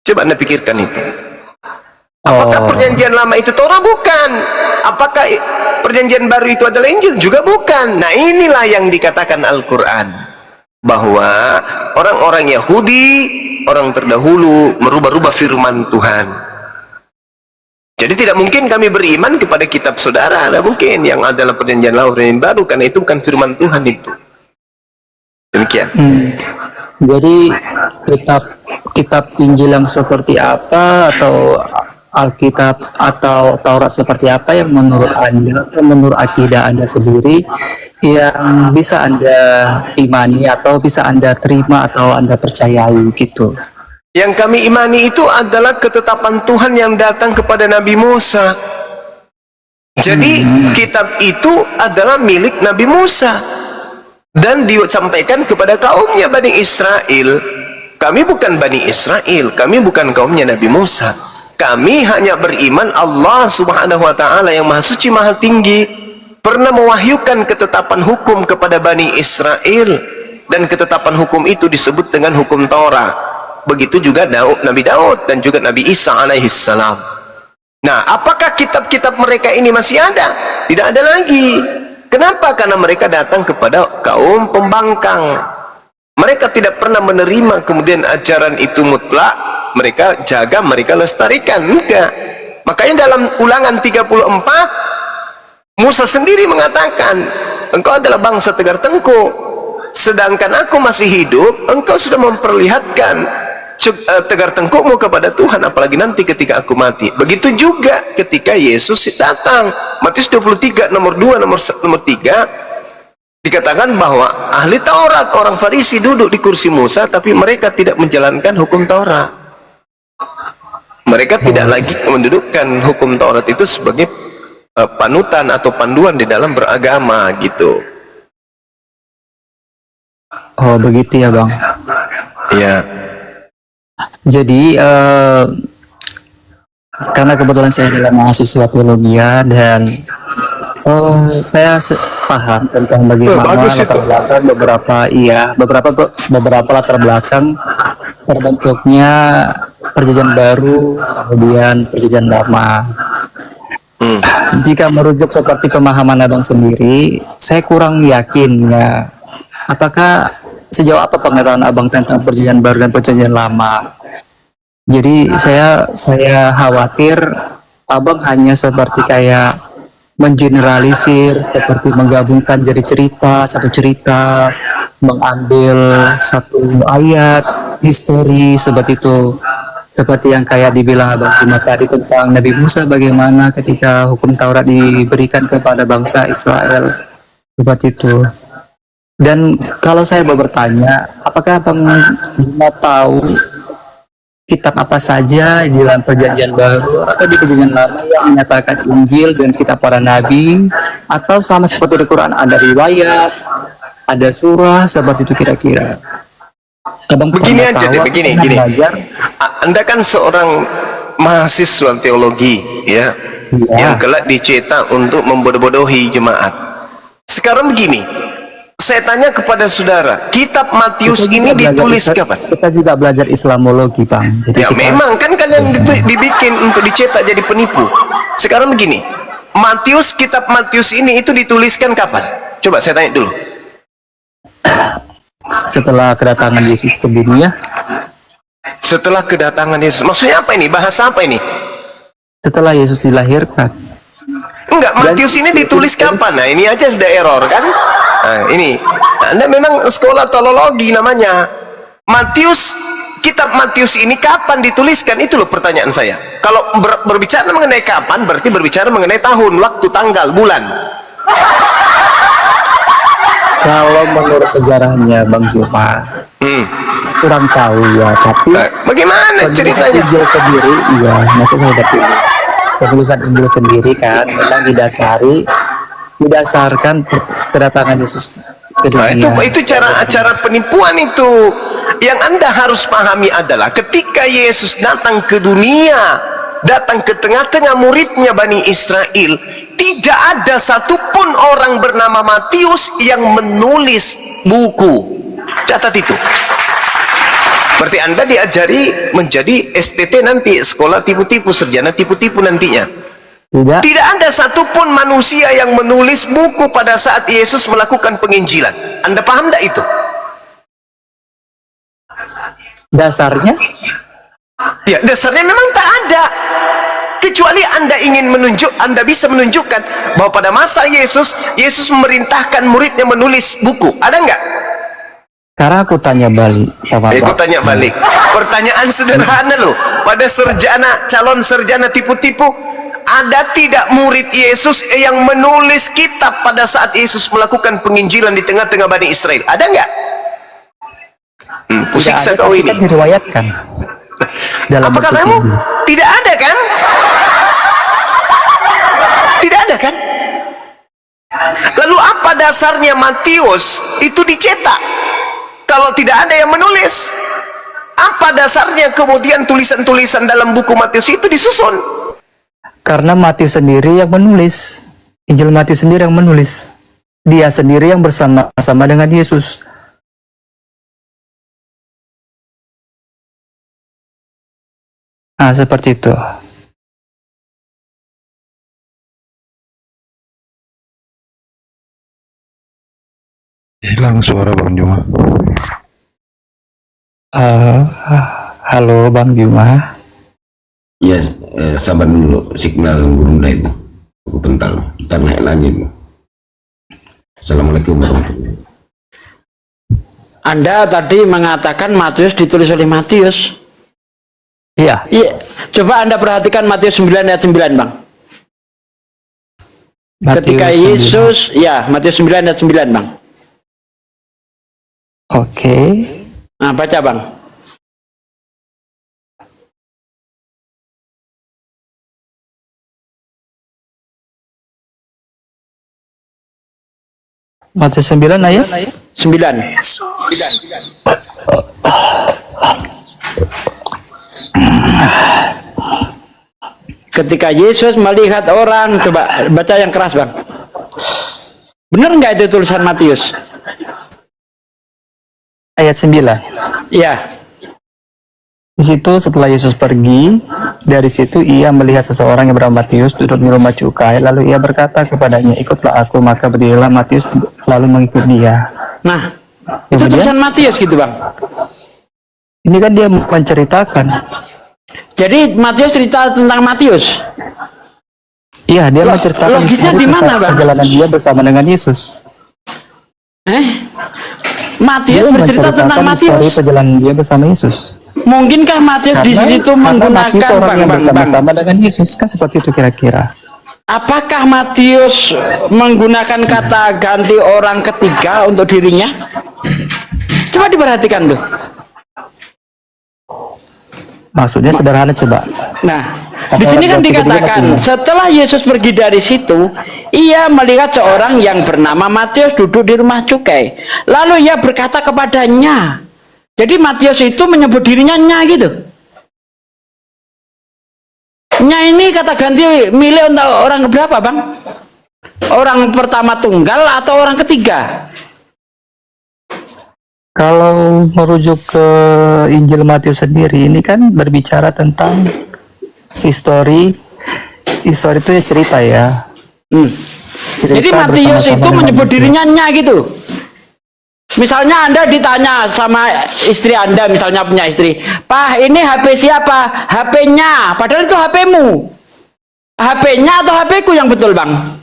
Coba Anda pikirkan itu. Apakah perjanjian lama itu Torah? Bukan. Apakah perjanjian baru itu adalah Injil? Juga bukan. Nah, inilah yang dikatakan Al-Quran, bahwa orang-orang Yahudi, orang terdahulu, merubah-rubah firman Tuhan. Jadi tidak mungkin kami beriman kepada kitab saudara, tidak mungkin. Yang adalah perjanjian lama, perjanjian baru, karena itu bukan firman Tuhan itu. Demikian. Jadi kitab Injil yang seperti apa, atau Alkitab atau Taurat seperti apa yang menurut Anda, menurut akidah Anda sendiri, yang bisa Anda imani atau bisa Anda terima atau Anda percayai gitu? Yang kami imani itu adalah ketetapan Tuhan yang datang kepada Nabi Musa. Jadi kitab itu adalah milik Nabi Musa dan disampaikan kepada kaumnya Bani Israel. Kami bukan Bani Israel, kami bukan kaumnya Nabi Musa. Kami hanya beriman Allah Subhanahu wa Ta'ala yang Maha Suci Maha Tinggi pernah mewahyukan ketetapan hukum kepada Bani Israel, dan ketetapan hukum itu disebut dengan hukum Torah. Begitu juga Nabi Daud dan juga Nabi Isa alaihissalam. Nah, apakah kitab-kitab mereka ini masih ada? Tidak ada lagi. Kenapa? Karena mereka datang kepada kaum pembangkang. Mereka tidak pernah menerima kemudian ajaran itu mutlak. Mereka jaga, mereka lestarikan. Enggak. Makanya dalam Ulangan 34, Musa sendiri mengatakan, engkau adalah bangsa tegar tengkuk, sedangkan aku masih hidup, engkau sudah memperlihatkan tegar tengkukmu kepada Tuhan, apalagi nanti ketika aku mati. Begitu juga ketika Yesus datang. Matius 23 nomor 2 nomor 3 dikatakan bahwa ahli Taurat, orang Farisi duduk di kursi Musa, tapi mereka tidak menjalankan hukum Taurat. Mereka tidak lagi mendudukkan hukum Taurat itu sebagai panutan atau panduan di dalam beragama gitu. Oh begitu ya Bang. Ya. Jadi karena kebetulan saya adalah mahasiswa teologi dan saya paham tentang bagaimana latar belakang beberapa latar belakang terbentuknya perjanjian baru kemudian perjanjian lama. Jika merujuk seperti pemahaman Abang sendiri, saya kurang yakin ya apakah sejauh apa pengetahuan Abang tentang perjanjian baru dan perjanjian lama. Jadi saya khawatir Abang hanya seperti kayak mengeneralisir, seperti menggabungkan jadi satu cerita, mengambil satu ayat histori seperti itu. Seperti yang kayak dibilang Abang Juma tadi tentang Nabi Musa, bagaimana ketika hukum Taurat diberikan kepada bangsa Israel, seperti itu. Dan kalau saya mau bertanya, apakah Abang Juma tahu kitab apa saja di dalam perjanjian baru atau di perjanjian lama yang menyatakan Injil dan kitab para nabi, atau sama seperti di Quran ada riwayat, ada surah, seperti itu kira-kira? Abang Begini aja tahu, deh, begini. Anda kan seorang mahasiswa teologi, ya, yang kelak dicetak untuk membodoh-bodohi jemaat. Sekarang begini, saya tanya kepada saudara, kitab Matius ini ditulis kapan? Kita juga belajar Islamologi, Bang. Jadi Ya memang kan kalian dibikin untuk dicetak jadi penipu. Sekarang begini, kitab Matius ini itu dituliskan kapan? Coba saya tanya dulu. Setelah kedatangan Yesus ke dunia. Setelah kedatangan Yesus, maksudnya apa ini? Bahasa apa ini? Setelah Yesus dilahirkan. Enggak, Matius ini ditulis kapan? Nah ini aja sudah error kan? Nah ini, Anda memang sekolah teologi namanya. Kitab Matius ini kapan dituliskan? Itu loh pertanyaan saya. Kalau berbicara mengenai kapan, berarti berbicara mengenai tahun, waktu, tanggal, bulan. Kalau menurut sejarahnya Bang Juma, kurang tahu ya, tapi bagaimana ceritanya? Injil sendiri, iya, maksud saya berarti penulisan Injil sendiri kan memang didasarkan kedatangan Yesus ke dunia. Nah, itu cara penipuan itu. Yang Anda harus pahami adalah ketika Yesus datang ke dunia, datang ke tengah-tengah muridnya Bani Israel, tidak ada satupun orang bernama Matius yang menulis buku. Catat itu. Berarti Anda diajari menjadi STT nanti, sekolah tipu-tipu, sarjana tipu-tipu nantinya. Tidak ada satupun manusia yang menulis buku pada saat Yesus melakukan penginjilan. Anda paham tidak itu? Dasarnya? Ya, dasarnya memang tak ada. Kecuali Anda bisa menunjukkan bahwa pada masa Yesus memerintahkan muridnya menulis buku. Ada enggak? Karena aku tanya balik. Aku tanya balik. Pertanyaan sederhana loh. Pada calon sarjana tipu-tipu, ada tidak murid Yesus yang menulis kitab pada saat Yesus melakukan penginjilan di tengah-tengah Bani Israel? Ada enggak? Kusiksa kau ini. Diriwayatkan. Apa katamu? Tidak ada kan? Tidak ada kan? Apa dasarnya Matius itu dicetak kalau tidak ada yang menulis? Apa dasarnya kemudian tulisan-tulisan dalam buku Matius itu disusun? Karena Matius sendiri yang menulis. Injil Matius sendiri yang menulis. Dia sendiri yang bersama-sama dengan Yesus. Nah, seperti itu. Hilang suara Bang Juma. Halo Bang Juma. Ya, sabar dulu, signal Gurunda itu. Aku bentar, ntar naik lagi. Assalamualaikum warahmatullahi wabarakatuh. Anda tadi mengatakan Matius ditulis oleh Matius. Iya. Iya. Coba Anda perhatikan Matius 9 ayat 9, Bang. Ketika Yesus, ya, Matius 9 ayat 9, Bang. Oke. Nah, baca, Bang. Matius 9 ayat 9. Ketika Yesus melihat orang, coba baca yang keras, Bang. Benar nggak itu tulisan Matius? ayat 9. Iya. Di situ setelah Yesus pergi, dari situ ia melihat seseorang yang bernama Matius duduk di rumah cukai, lalu ia berkata kepadanya, ikutlah aku, maka berdirilah Matius lalu mengikut dia. Nah, itu tulisan Matius gitu, Bang. Ini kan dia menceritakan. Jadi Matius cerita tentang Matius. Iya, dia menceritakan logisnya di mana, Bang? perjalanan dia bersama dengan Yesus. Matius Dia bercerita tentang menceritakan histori Matius. perjalanan dia bersama Yesus. Mungkinkah Matius di situ Matius menggunakan orang yang bersama-sama dengan Yesus, kan seperti itu kira-kira. Apakah Matius menggunakan kata ganti orang ketiga untuk dirinya? Coba diperhatikan tuh. Maksudnya sederhana coba. Nah, di sini kan dikatakan setelah Yesus pergi dari situ, ia melihat seorang yang bernama Matius duduk di rumah cukai. Lalu ia berkata kepadanya. Jadi Matius itu menyebut dirinya Nya gitu. Nya ini kata ganti milih untuk orang keberapa, Bang? Orang pertama tunggal atau orang ketiga? Kalau merujuk ke Injil Matius sendiri, ini kan berbicara tentang histori itu ya cerita ya. Cerita. Jadi Matius itu menyebut dirinya Nya gitu. Misalnya Anda ditanya sama istri Anda, misalnya punya istri, Pak, ini HP siapa? HP-nya, padahal itu HP-mu. HP-nya atau HP-ku yang betul, Bang?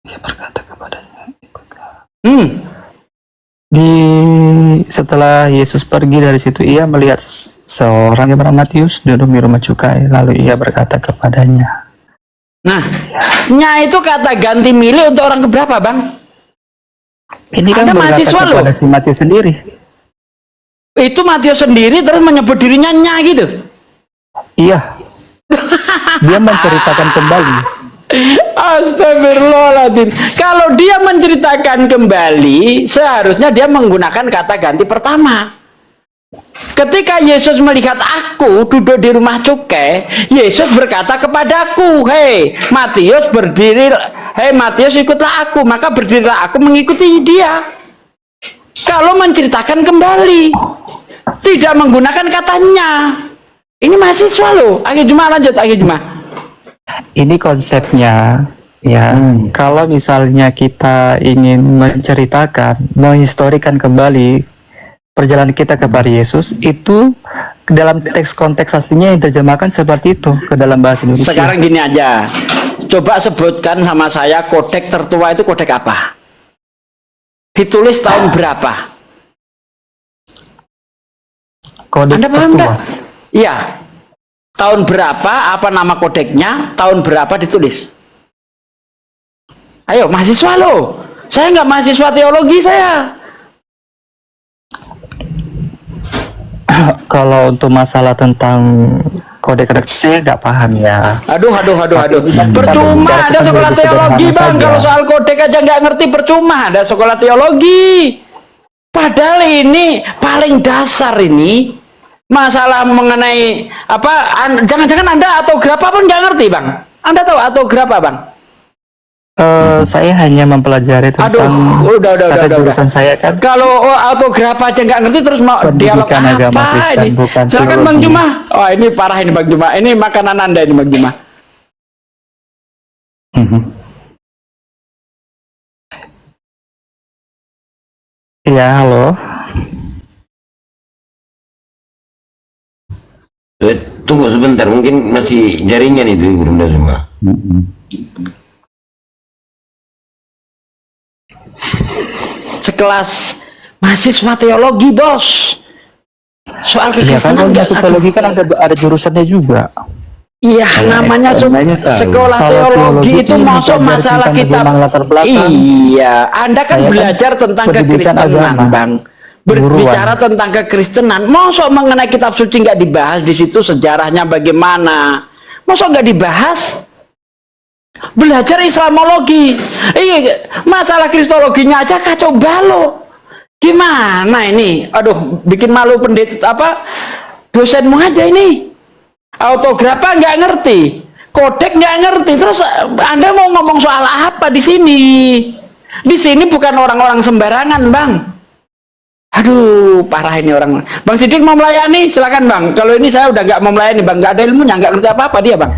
Dia berkata kepadanya, ikutlah. Setelah Yesus pergi dari situ, ia melihat seorang yang bernama Matius duduk di rumah cukai, lalu ia berkata kepadanya. Nah, Nya itu kata ganti milih untuk orang keberapa, Bang? Ini kan Anda berkata mahasiswa loh. kepada si Matius sendiri. Itu Matius sendiri terus menyebut dirinya Nya gitu. Iya. Dia menceritakan kembali. Astagfirullahaladzim. Kalau dia menceritakan kembali, seharusnya dia menggunakan kata ganti pertama. Ketika Yesus melihat aku duduk di rumah cukai, Yesus berkata kepadaku, hei Matius berdiri, hei Matius ikutlah aku, maka berdirilah aku mengikuti dia. Kalau menceritakan kembali, tidak menggunakan katanya. Ini mahasiswa loh. Akhir Juma lanjut, akhir Juma. Ini konsepnya ya. Kalau misalnya kita ingin menceritakan, menghistorikan kembali perjalanan kita kepada Yesus, itu dalam teks konteks aslinya yang terjemahkan seperti itu ke dalam bahasa Indonesia. Sekarang gini aja, coba sebutkan sama saya kodek tertua itu kodek apa? Ditulis tahun berapa? Kodek Anda paham tertua. enggak? Iya. Tahun berapa, apa nama kodeknya, tahun berapa ditulis? Ayo, mahasiswa loh. Saya nggak mahasiswa teologi saya. Kalau untuk masalah tentang kode saya nggak paham ya. Aduh. Percuma ada sekolah teologi bang. Kalau soal kodek aja nggak ngerti, percuma ada sekolah teologi. Padahal ini paling dasar ini masalah mengenai apa? Jangan-jangan Anda autograf pun nggak ngerti bang? Anda tahu autograf apa bang? Saya hanya mempelajari tentang udah. jurusan saya kan. Kalau autograf aja nggak ngerti terus mau dialog Pendidikan agama apa Kristen, ini? bukan Silakan teologi. Bang Juma. Oh ini parah ini Bang Juma. Ini makanan Anda ini Bang Juma. Iya, halo. Tunggu sebentar, mungkin masih jaringan itu Gurunda semua. Sekelas mahasiswa teologi bos. Soal Iya kan, kalau kekristenan masuk teologi kan ada jurusannya juga. Iya, namanya sekolah teologi itu masuk masalah kitab. Iya, Anda kan belajar tentang kekristenan, Bang. Berbicara tentang kekristenan, masuk mengenai kitab suci nggak dibahas di situ, sejarahnya bagaimana? Masuk nggak dibahas? Belajar Islamologi, iya, masalah kristologinya aja kacau balau. Gimana ini? Aduh, bikin malu pendeta apa? Dosenmu aja ini. Autograf nggak ngerti, kodek nggak ngerti, terus Anda mau ngomong soal apa di sini? Di sini bukan orang-orang sembarangan, Bang. Aduh, parah ini orang. Bang Sidik mau melayani, silakan Bang. Kalau ini saya udah nggak mau melayani, Bang. Nggak ada ilmunya, nggak ngerti apa-apa dia, Bang.